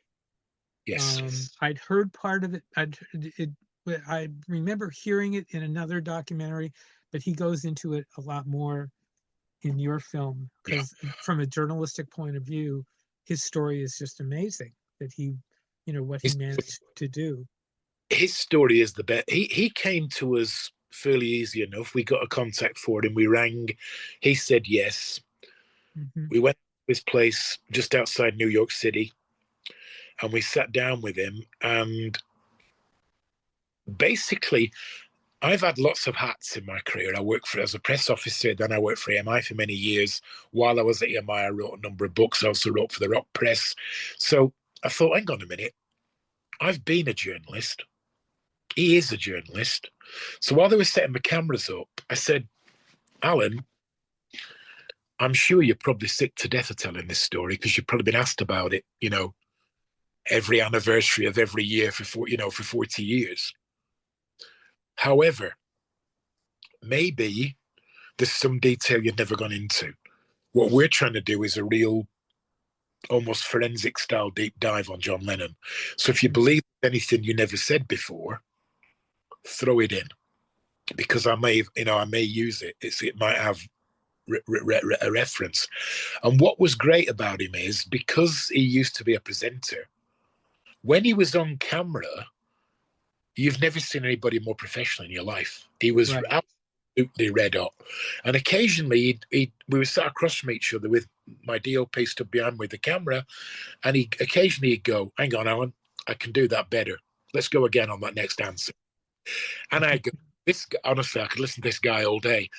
Yes. I'd heard part of it. I remember hearing it in another documentary, but he goes into it a lot more in your film because from a journalistic point of view, his story is just amazing that he managed to do. His story is the best. He came to us fairly easy enough. We got a contact for him. We rang. He said yes. We went to his place just outside New York City and we sat down with him. And basically, I've had lots of hats in my career. I worked as a press officer, then I worked for EMI for many years. While I was at EMI, I wrote a number of books. I also wrote for the rock press. So I thought, hang on a minute. I've been a journalist. He is a journalist. So while they were setting the cameras up, I said, Alan, I'm sure you're probably sick to death of telling this story because you've probably been asked about it, every anniversary of every year for 40 years. However, maybe there's some detail you've never gone into. What we're trying to do is a real, almost forensic style deep dive on John Lennon. So if you believe anything you never said before, throw it in, because I may use it. It might have a reference. And what was great about him is because he used to be a presenter, when he was on camera, you've never seen anybody more professional in your life. He was absolutely red hot. And occasionally we were sat across from each other with my DOP stood behind with the camera, and he'd go, hang on, Alan, I can do that better. Let's go again on that next answer. And I go, honestly, I could listen to this guy all day.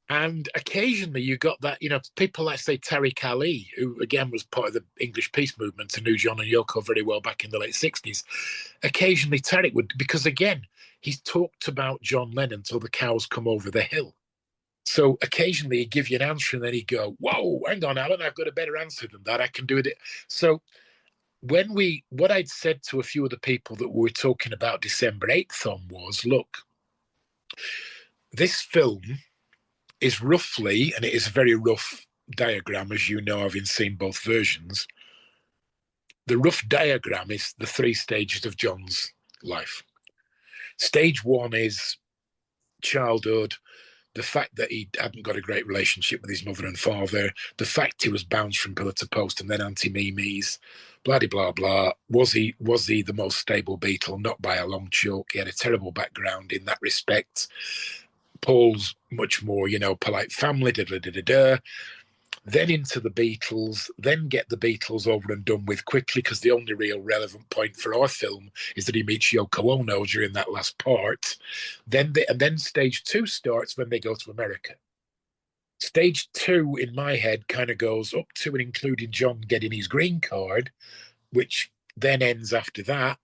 And occasionally you got that, people like, say, Tariq Ali, who again was part of the English peace movement and knew John and Yoko very well back in the late 60s. Occasionally Tariq would, because again, he's talked about John Lennon till the cows come over the hill. So occasionally he'd give you an answer and then he'd go, whoa, hang on, Alan, I've got a better answer than that. I can do it. So what I'd said to a few of the people that we were talking about December 8th on was, look, this film is roughly, and it is a very rough diagram, as you know, having seen both versions. The rough diagram is the 3 stages of John's life. Stage 1 is childhood, the fact that he hadn't got a great relationship with his mother and father, the fact he was bounced from pillar to post and then anti-memes, blah, blah, blah. Was he the most stable Beatle? Not by a long chalk. He had a terrible background in that respect. Paul's much more, polite family, then into the Beatles, then get the Beatles over and done with quickly, because the only real relevant point for our film is that he meets Yoko Ono during that last part. And then stage 2 starts when they go to America. Stage 2 in my head kind of goes up to and including John getting his green card, which then ends after that.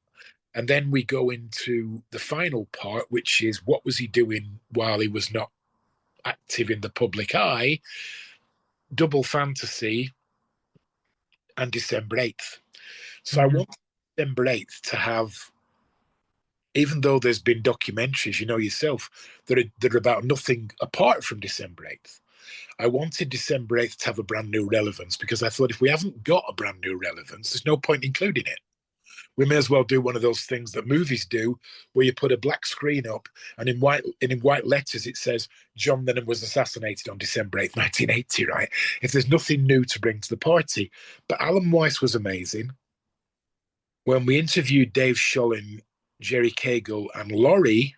And then we go into the final part, which is what was he doing while he was not active in the public eye, Double Fantasy, and December 8th. So I want December 8th to have, even though there's been documentaries, you know yourself, that are about nothing apart from December 8th. I wanted December 8th to have a brand new relevance, because I thought if we haven't got a brand new relevance, there's no point including it. We may as well do one of those things that movies do, where you put a black screen up and in white letters it says John Lennon was assassinated on December 8th, 1980, right? If there's nothing new to bring to the party. But Alan Weiss was amazing. When we interviewed Dave Scholin, Jerry Cagle, and Laurie,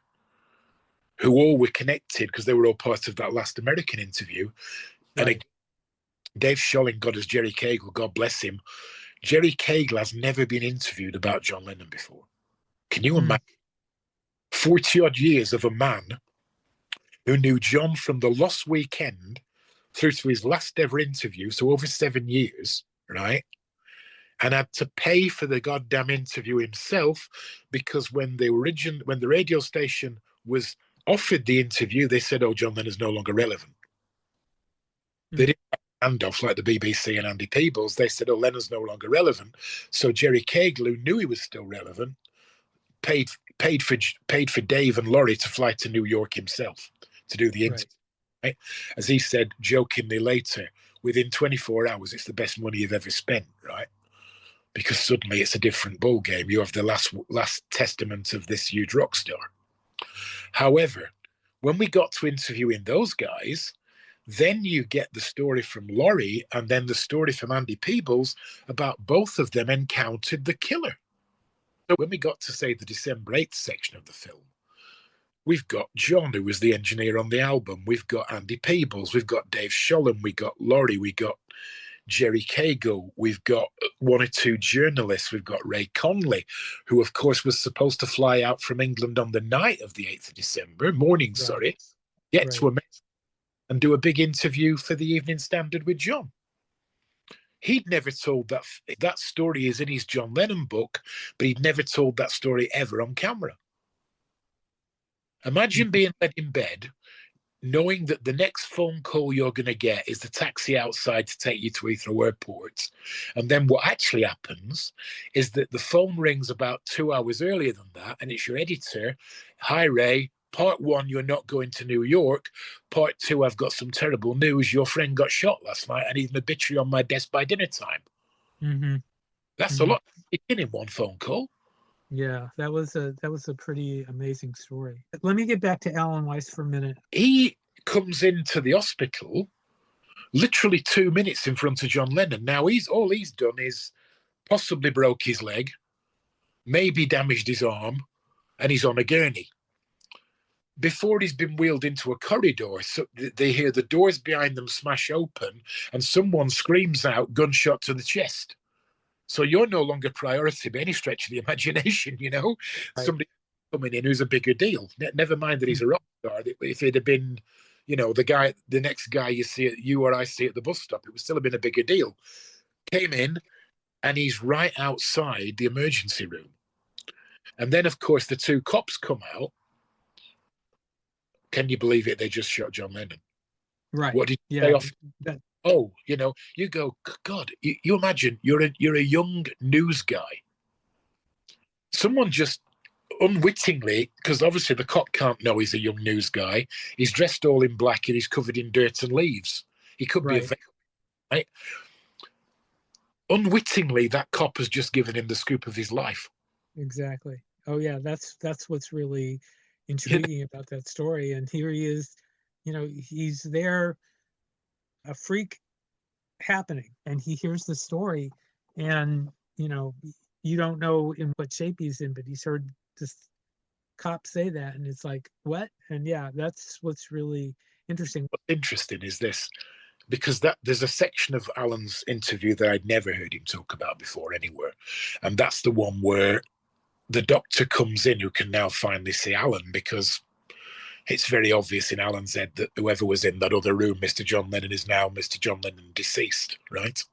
who all were connected because they were all part of that last American interview. Right. And Dave Scholin, God as Jerry Cagle, God bless him. Jerry Cagle has never been interviewed about John Lennon before. Can you imagine 40-odd years of a man who knew John from the Lost Weekend through to his last ever interview, so over 7 years, right? And had to pay for the goddamn interview himself, because when the radio station was offered the interview, they said, "Oh, John Lennon's no longer relevant." They didn't have handoffs like the BBC and Andy Peebles. They said, "Oh, Lennon's no longer relevant." So Jerry Cagle, who knew he was still relevant, paid for Dave and Laurie to fly to New York himself to do the interview. Right? As he said jokingly later, within 24 hours, it's the best money you've ever spent, right? Because suddenly it's a different ball game. You have the last testament of this huge rock star. However, when we got to interviewing those guys, then you get the story from Laurie and then the story from Andy Peebles about both of them encountered the killer. So when we got to, say, the December 8th section of the film, we've got John, who was the engineer on the album. We've got Andy Peebles. We've got Dave Scholin. We got Laurie. We got Jerry Cagle. We've got one or two journalists. We've got Ray Conley, who, of course, was supposed to fly out from England on the night of the 8th of December, get to America and do a big interview for the Evening Standard with John. He'd never told that story is in his John Lennon book, but he'd never told that story ever on camera. Imagine being led in bed, knowing that the next phone call you're going to get is the taxi outside to take you to Heathrow Airport. And then what actually happens is that the phone rings about 2 hours earlier than that, and it's your editor. "Hi, Ray. Part 1, you're not going to New York. Part 2, I've got some terrible news. Your friend got shot last night. I need an obituary on my desk by dinner time." That's a lot in one phone call. Yeah, that was a pretty amazing story. Let me get back to Alan Weiss for a minute. He comes into the hospital literally 2 minutes in front of John Lennon. Now, all he's done is possibly broke his leg, maybe damaged his arm, and he's on a gurney. Before he's been wheeled into a corridor, so they hear the doors behind them smash open, and someone screams out, "Gunshot to the chest." So you're no longer priority by any stretch of the imagination, you know? Right. Somebody coming in who's a bigger deal. Never mind that he's a rock star. If it had been, you know, the next guy you or I see at the bus stop, it would still have been a bigger deal. Came in, and he's right outside the emergency room. And then, of course, the two cops come out. Can you believe it? They just shot John Lennon. Right. What did you say off? Oh, you know, you go, God, you imagine you're a young news guy. Someone just unwittingly, because obviously the cop can't know he's a young news guy. He's dressed all in black and he's covered in dirt and leaves. He could be a victim, right? Unwittingly, that cop has just given him the scoop of his life. Exactly. Oh yeah, that's what's really intriguing about that story. And here he is, you know, he's there, a freak happening, and he hears the story, and you know, you don't know in what shape he's in, but he's heard this cop say that, and it's like, what? And yeah, that's what's really interesting. What's interesting is this: because there's a section of Alan's interview that I'd never heard him talk about before anywhere. And that's the one where the doctor comes in who can now finally see Alan, because it's very obvious in Alan's head that whoever was in that other room, Mr. John Lennon, is now Mr. John Lennon deceased, right?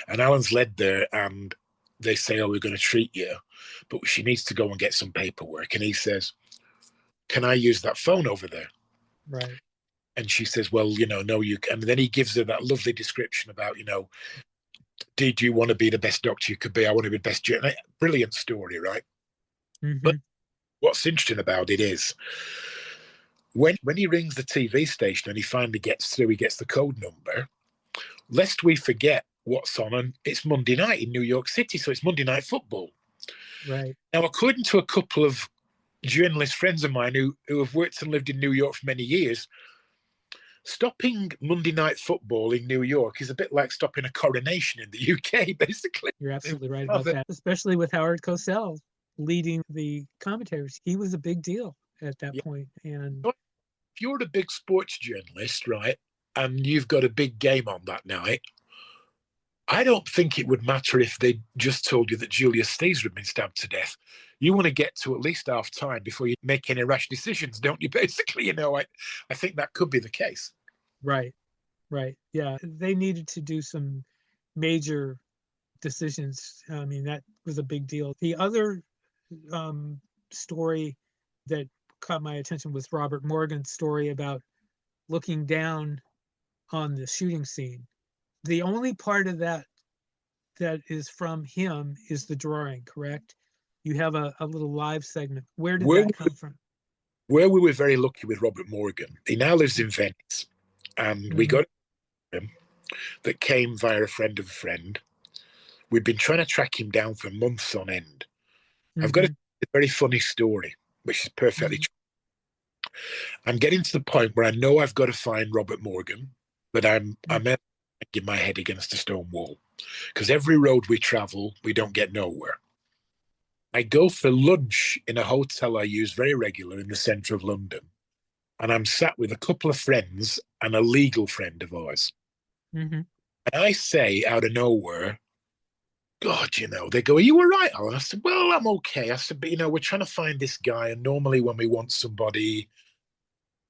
And Alan's led there, and they say, oh, we're going to treat you, but she needs to go and get some paperwork. And he says, can I use that phone over there? Right. And she says, well, no, you can. And then he gives her that lovely description about, did you want to be the best doctor you could be? I want to be the best. Brilliant story, right? Mm-hmm. But what's interesting about it is when he rings the TV station and he finally gets through, he gets the code number, lest we forget what's on. And it's Monday night in New York City, so it's Monday Night Football. Right. Now, according to a couple of journalist friends of mine who have worked and lived in New York for many years, stopping Monday Night Football in New York is a bit like stopping a coronation in the UK, basically. You're absolutely right about that, especially with Howard Cosell leading the commentators. He was a big deal at that point. And if you're a big sports journalist, right, and you've got a big game on that night, I don't think it would matter if they just told you that Julius Caesar had been stabbed to death. You want to get to at least half time before you make any rash decisions, don't you? Basically, I think that could be the case. Right. Yeah, they needed to do some major decisions. I mean, that was a big deal. The other story that caught my attention was Robert Morgan's story about looking down on the shooting scene. The only part of that is from him is the drawing, correct? You have a little live segment. Where did that come from? Where we were very lucky with Robert Morgan. He now lives in Venice, and we got him that came via a friend of a friend. We've been trying to track him down for months on end. I've got a very funny story, which is perfectly true. I'm getting to the point where I know I've got to find Robert Morgan, but I'm banging my head against a stone wall, because every road we travel, we don't get nowhere. I go for lunch in a hotel I use very regular in the centre of London, and I'm sat with a couple of friends and a legal friend of ours. And I say out of nowhere, God, they go, are you all right, Alan? I said, well, I'm okay. I said, but, we're trying to find this guy, and normally when we want somebody,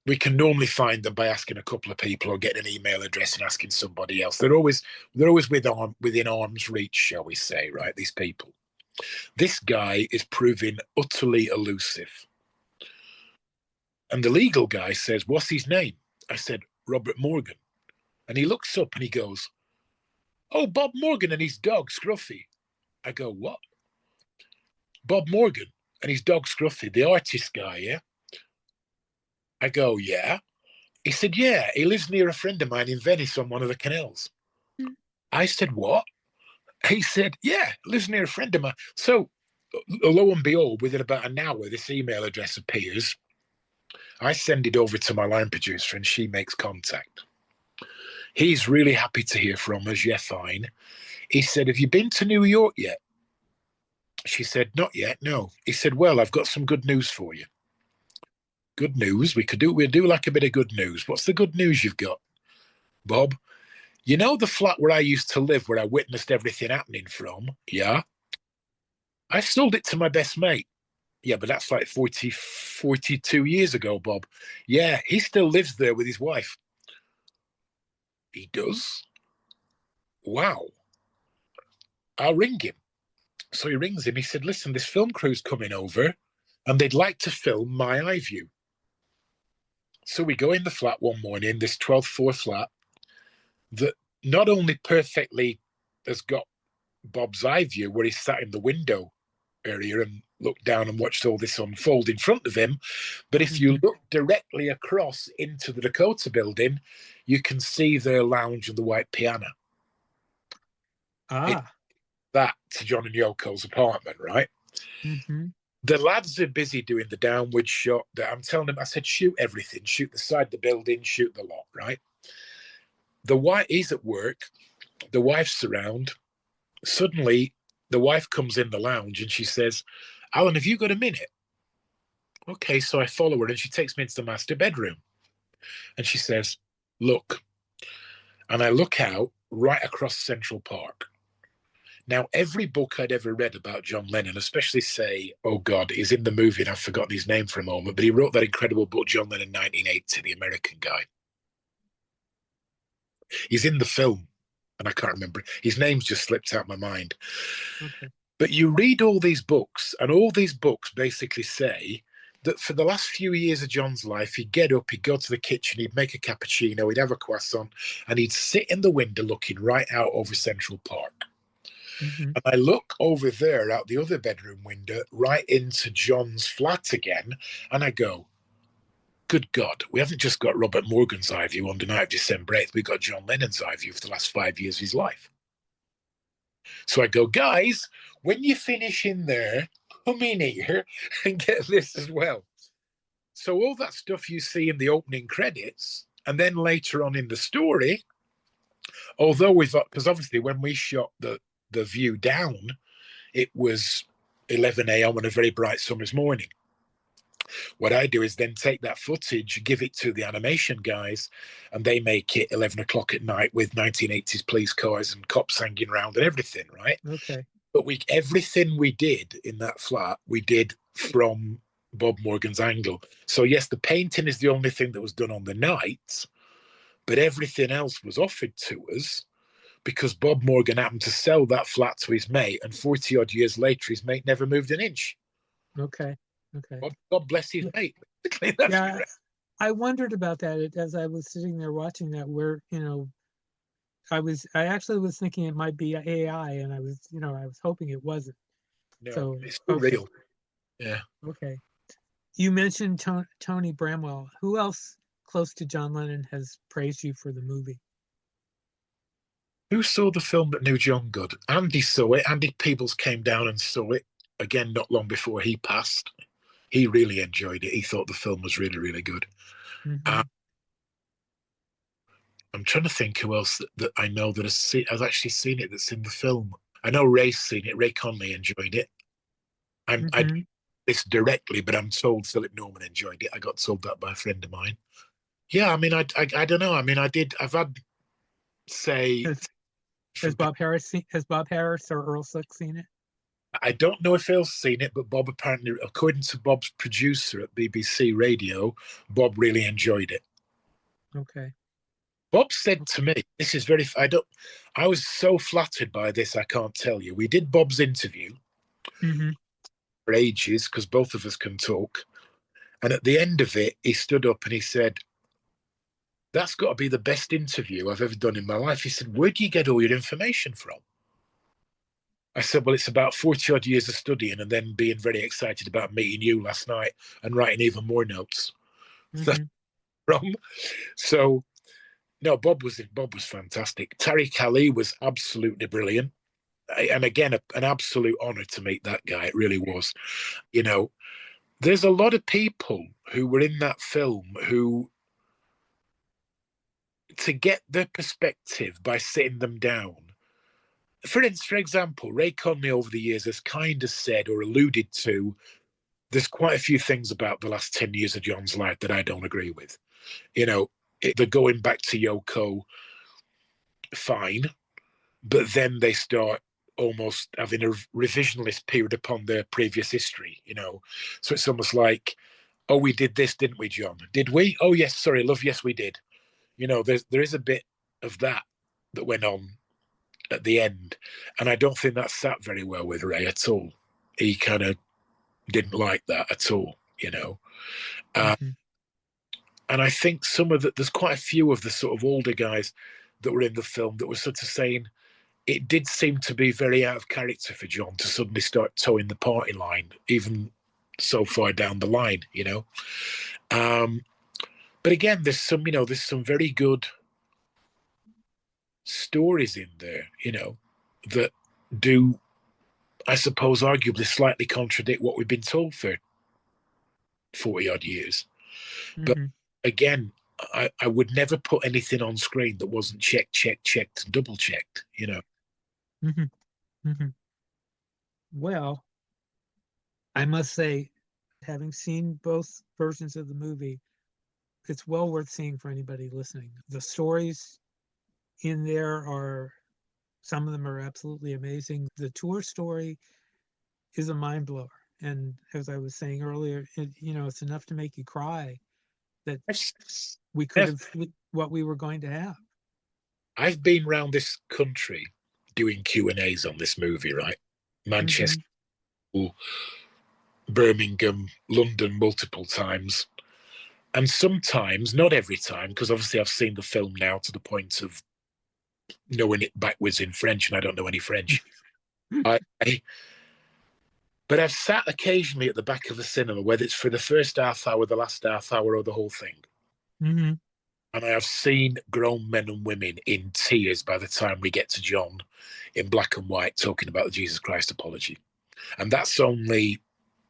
we can normally find them by asking a couple of people or getting an email address and asking somebody else. They're always within arm's reach, shall we say, right, these people. This guy is proving utterly elusive. And the legal guy says, what's his name? I said, Robert Morgan. And he looks up and he goes, oh, Bob Morgan and his dog, Scruffy. I go, what? Bob Morgan and his dog, Scruffy, the artist guy, yeah? I go, yeah. He said, yeah, he lives near a friend of mine in Venice on one of the canals. I said, what? He said, yeah, lives near a friend of mine. So, lo and behold, within about an hour, this email address appears. I send it over to my line producer and she makes contact. He's really happy to hear from us. Yeah, fine. He said, have you been to New York yet? She said, not yet, no. He said, well, I've got some good news for you. Good news? We'll do like a bit of good news. What's the good news you've got, Bob? You know the flat where I used to live, where I witnessed everything happening from? Yeah. I sold it to my best mate. Yeah, but that's like 42 years ago, Bob. Yeah, he still lives there with his wife. He does? Wow. I'll ring him. So he rings him. He said, listen, this film crew's coming over and they'd like to film my eye view. So we go in the flat one morning, this 12th floor flat, that not only perfectly has got Bob's eye view, where he sat in the window area and looked down and watched all this unfold in front of him, but if you look directly across into the Dakota building, you can see their lounge and the white piano. That to John and Yoko's apartment, right? The lads are busy doing the downward shot. That I'm telling them, I said, shoot everything, shoot the side of the building, shoot the lot, right? He's at work, the wife's around. Suddenly, the wife comes in the lounge and she says, Alan, have you got a minute? Okay, so I follow her and she takes me into the master bedroom. And she says, look, and I look out right across Central Park. Now, every book I'd ever read about John Lennon, especially say, oh God, he's in the movie and I've forgotten his name for a moment, but he wrote that incredible book, John Lennon 1980, The American Guy. He's in the film, and I can't remember. His name's just slipped out of my mind. Okay. But you read all these books, and all these books basically say that for the last few years of John's life, he'd get up, he'd go to the kitchen, he'd make a cappuccino, he'd have a croissant, and he'd sit in the window looking right out over Central Park. Mm-hmm. And I look over there out the other bedroom window, right into John's flat again, and I go, good God, we haven't just got Robert Morgan's eye view on the night of December 8th, we've got John Lennon's eye view for the last 5 years of his life. So I go, guys, when you finish in there, come in here and get this as well. So all that stuff you see in the opening credits, and then later on in the story, although because obviously when we shot the view down, it was 11 a.m. on a very bright summer's morning. What I do is then take that footage, give it to the animation guys, and they make it 11 o'clock at night with 1980s police cars and cops hanging around and everything, right? Okay. But everything we did in that flat, we did from Bob Morgan's angle. So yes, the painting is the only thing that was done on the night, but everything else was offered to us because Bob Morgan happened to sell that flat to his mate, and 40 odd years later, his mate never moved an inch. Okay. God bless his mate. Yeah, I wondered about that as I was sitting there watching that, where, I actually was thinking it might be AI, and I was hoping it wasn't. No, So it's for okay. real. Yeah. Okay. You mentioned Tony Bramwell. Who else close to John Lennon has praised you for the movie? Who saw the film that knew John good? Andy saw it. Andy Peebles came down and saw it again not long before he passed. He really enjoyed it. He thought the film was really, really good. Mm-hmm. I'm trying to think who else that I know that has actually seen it that's in the film. I know Ray's seen it. Ray Conley enjoyed it. I Mm-hmm. this directly, but I'm told Philip Norman enjoyed it. I got told that by a friend of mine. Yeah, I mean, I don't know. I mean, I've had, say, Has Bob Harris or Earl Slick seen it? I don't know if Phil's seen it, but Bob apparently, according to Bob's producer at BBC Radio, Bob really enjoyed it. Okay. Bob said to me, this is I was so flattered by this, I can't tell you. We did Bob's interview Mm-hmm. for ages because both of us can talk. And at the end of it, he stood up and he said, that's got to be the best interview I've ever done in my life. He said, where do you get all your information from? I said, well, it's about 40 odd years of studying and then being very excited about meeting you last night and writing even more notes. Mm-hmm. So, no, Bob was fantastic. Tariq Ali was absolutely brilliant. And again, an absolute honor to meet that guy. It really was. There's a lot of people who were in that film who, to get their perspective by sitting them down, for example, Ray Conley over the years has kind of said or alluded to, there's quite a few things about the last 10 years of John's life that I don't agree with. They're going back to Yoko, fine, but then they start almost having a revisionist period upon their previous history, So it's almost like, oh, we did this, didn't we, John? Did we? Oh, yes, sorry, love, yes, we did. There is a bit of that went on at the end, and I don't think that sat very well with Ray at all. He kind of didn't like that at all, Mm-hmm. And I think there's quite a few of the sort of older guys that were in the film that were sort of saying it did seem to be very out of character for John to suddenly start towing the party line, even so far down the line, But again, there's some very good stories in there, that do, I suppose, arguably slightly contradict what we've been told for 40 odd years. Mm-hmm. But again, I would never put anything on screen that wasn't checked, and double checked, Mm-hmm. Mm-hmm. Well, I must say, having seen both versions of the movie, it's well worth seeing for anybody listening. The stories in there are, some of them are absolutely amazing. The tour story is a mind blower. And as I was saying earlier, it's enough to make you cry that we could have what we were going to have. I've been around this country doing Q&As on this movie, right? Manchester, Birmingham, London multiple times. And sometimes, not every time, because obviously I've seen the film now to the point of knowing it backwards in French, and I don't know any French. But I've sat occasionally at the back of the cinema, whether it's for the first half hour, the last half hour, or the whole thing. Mm-hmm. And I have seen grown men and women in tears by the time we get to John in black and white talking about the Jesus Christ apology. And that's only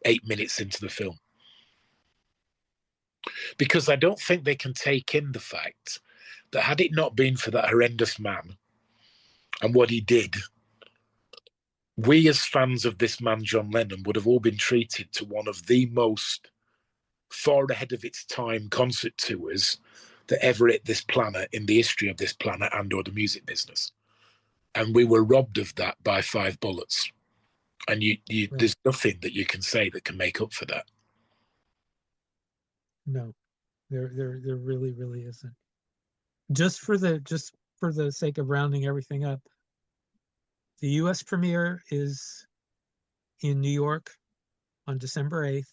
8 minutes into the film. Because I don't think they can take in the fact that had it not been for that horrendous man and what he did, we as fans of this man, John Lennon, would have all been treated to one of the most far ahead of its time concert tours that ever hit this planet in the history of this planet and or the music business. And we were robbed of that by 5 bullets. And right. There's nothing that you can say that can make up for that. No, there really, really isn't. Just for the sake of rounding everything up, the U.S. premiere is in New York on December 8th.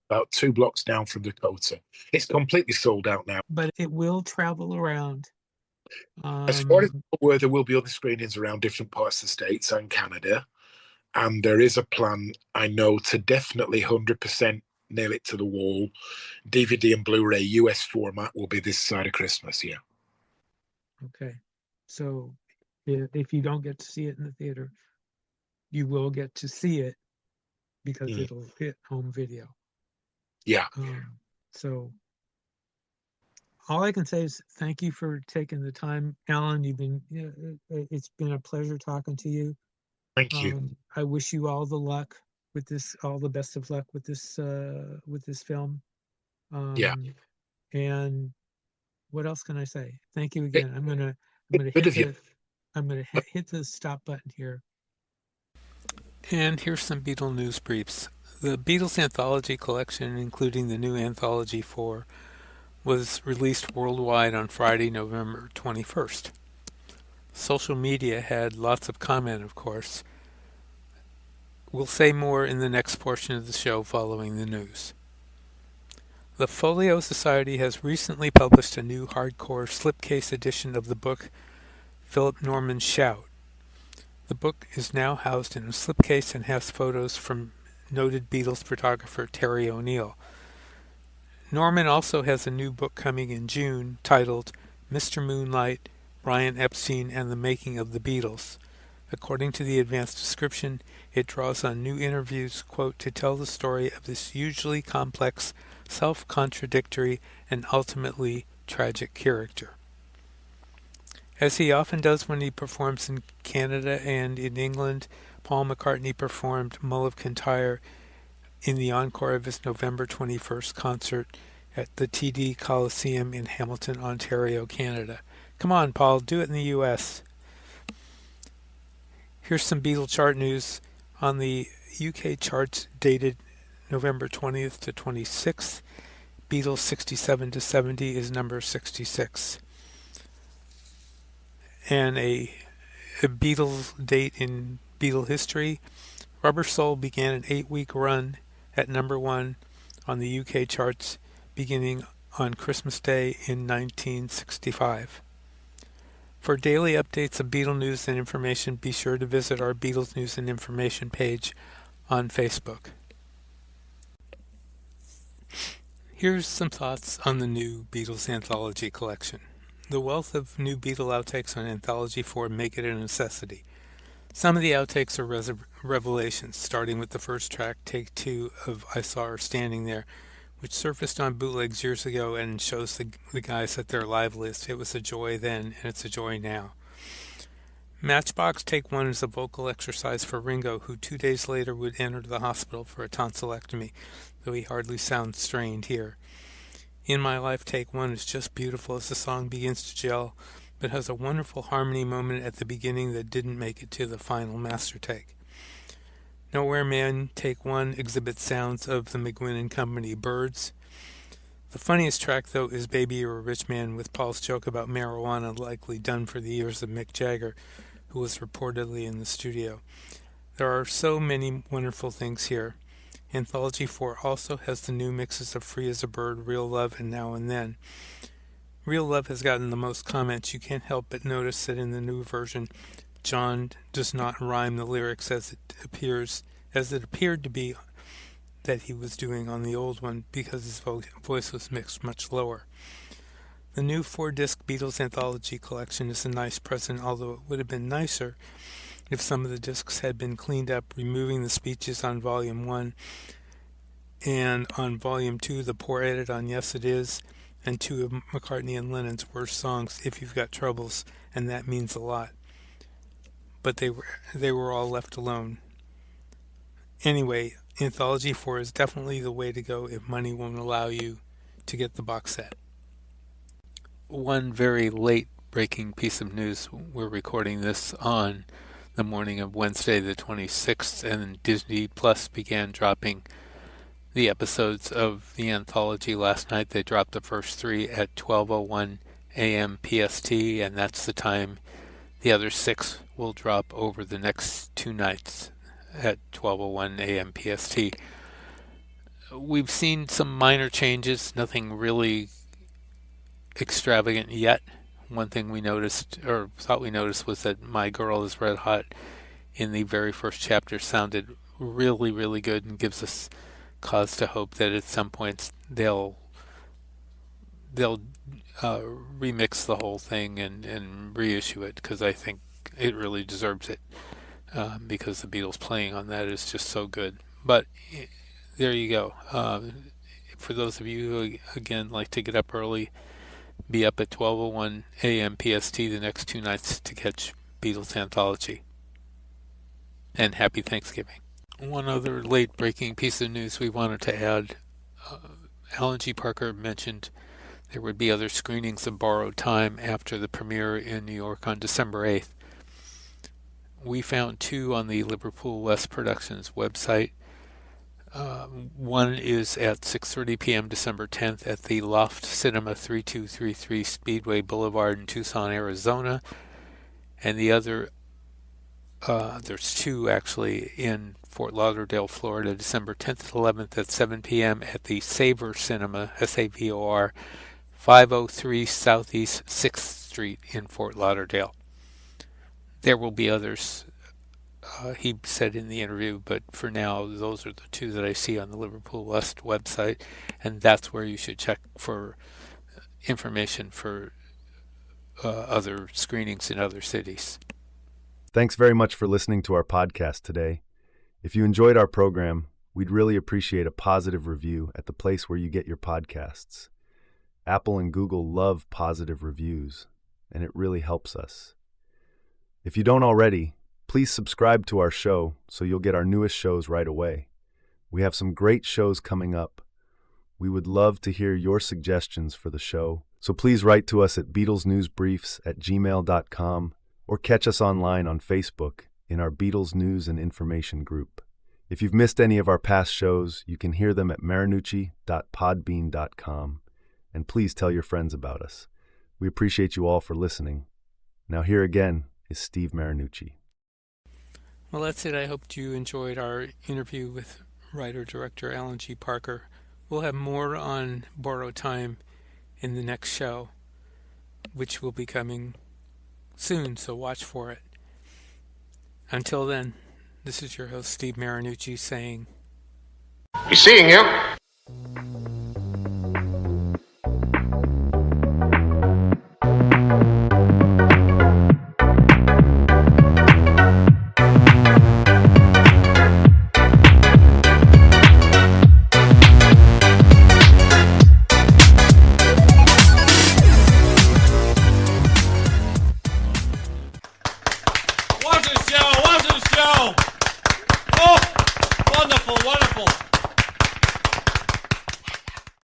About 2 blocks down from Dakota. It's completely sold out now. But it will travel around. As far as where there will be other screenings around different parts of the States and Canada. And there is a plan, I know, to definitely 100% nail it to the wall. DVD and Blu-ray US format will be this side of Christmas, yeah. Okay. So if you don't get to see it in the theater, you will get to see it because it'll hit home video. Yeah. So all I can say is thank you for taking the time. Alan, it's been a pleasure talking to you. Thank you. I wish you all the luck with this, all the best of luck with this film. Yeah. And what else can I say? Thank you again. I'm gonna hit the stop button here. And here's some Beatle news briefs. The Beatles Anthology Collection, including the new Anthology 4, was released worldwide on Friday, November 21st. Social media had lots of comment, of course. We'll say more in the next portion of the show following the news. The Folio Society has recently published a new hardcore slipcase edition of the book Philip Norman's Shout. The book is now housed in a slipcase and has photos from noted Beatles photographer Terry O'Neill. Norman also has a new book coming in June titled Mr. Moonlight, Brian Epstein and the Making of the Beatles. According to the advanced description, it draws on new interviews, quote, to tell the story of this hugely complex, self-contradictory, and ultimately tragic character. As he often does when he performs in Canada and in England, Paul McCartney performed Mull of Kintyre in the encore of his November 21st concert at the TD Coliseum in Hamilton, Ontario, Canada. Come on, Paul, do it in the U.S. Here's some Beatle chart news. On the UK charts dated November 20th to 26th, Beatles 67 to 70 is number 66. And a Beatles date in Beatle history, Rubber Soul began an 8-week run at number 1 on the UK charts beginning on Christmas Day in 1965. For daily updates of Beatle news and information, be sure to visit our Beatles News and Information page on Facebook. Here's some thoughts on the new Beatles Anthology Collection. The wealth of new Beatle outtakes on Anthology 4 make it a necessity. Some of the outtakes are revelations, starting with the first track, Take 2 of I Saw Her Standing There, which surfaced on bootlegs years ago and shows the guys at their live list. It was a joy then, and it's a joy now. Matchbox Take 1 is a vocal exercise for Ringo, who 2 days later would enter the hospital for a tonsillectomy, though he hardly sounds strained here. In My Life Take 1 is just beautiful as the song begins to gel but has a wonderful harmony moment at the beginning that didn't make it to the final master take. Nowhere Man Take 1 exhibits sounds of the McGuinn and Company Birds. The funniest track, though, is Baby You're a Rich Man, with Paul's joke about marijuana likely done for the ears of Mick Jagger, who was reportedly in the studio. There are so many wonderful things here. Anthology 4 also has the new mixes of Free as a Bird, Real Love, and Now and Then. Real Love has gotten the most comments. You can't help but notice that in the new version, John does not rhyme the lyrics as it appeared to be that he was doing on the old one, because his voice was mixed much lower. The new 4-disc Beatles Anthology Collection is a nice present, although it would have been nicer if some of the discs had been cleaned up, removing the speeches on Volume 1, and on Volume 2 the poor edit on Yes It Is, and 2 of McCartney and Lennon's worst songs, If You've Got Troubles, and That Means a Lot. But they were all left alone. Anyway, Anthology 4 is definitely the way to go if money won't allow you to get the box set. One very late breaking piece of news. We're recording this on the morning of Wednesday the 26th, and Disney Plus began dropping the episodes of the anthology last night. They dropped the first 3 at 12:01 a.m. PST, and that's the time the other 6 will drop over the next 2 nights at 12:01 a.m. PST. We've seen some minor changes, nothing really extravagant yet. One thing we noticed, or thought we noticed, was that My Girl Is Red Hot in the very first chapter sounded really, really good, and gives us cause to hope that at some point they'll remix the whole thing and reissue it, because I think it really deserves it, because the Beatles playing on that is just so good. But there you go. For those of you who, again, like to get up early, be up at 12:01 a.m. PST the next 2 nights to catch Beatles Anthology. And happy Thanksgiving. One other late-breaking piece of news we wanted to add. Alan G. Parker mentioned there would be other screenings of Borrowed Time after the premiere in New York on December 8th. We found 2 on the Liverpool West Productions website. One is at 6:30 p.m. December 10th at the Loft Cinema 3233 Speedway Boulevard in Tucson, Arizona. And the other, there's 2 actually, in Fort Lauderdale, Florida, December 10th and 11th at 7 p.m. at the Savor Cinema, SAVOR, 503 Southeast 6th Street in Fort Lauderdale. There will be others, he said in the interview, but for now, those are the 2 that I see on the Liverpool West website, and that's where you should check for information for other screenings in other cities. Thanks very much for listening to our podcast today. If you enjoyed our program, we'd really appreciate a positive review at the place where you get your podcasts. Apple and Google love positive reviews, and it really helps us. If you don't already, please subscribe to our show so you'll get our newest shows right away. We have some great shows coming up. We would love to hear your suggestions for the show, so please write to us at BeatlesNewsBriefs@gmail.com or catch us online on Facebook in our Beatles News and Information group. If you've missed any of our past shows, you can hear them at marinucci.podbean.com, and please tell your friends about us. We appreciate you all for listening. Now here again is Steve Marinucci. Well, that's it. I hope you enjoyed our interview with writer-director Alan G. Parker. We'll have more on Borrowed Time in the next show, which will be coming soon, so watch for it. Until then, this is your host, Steve Marinucci, saying, Be seeing you.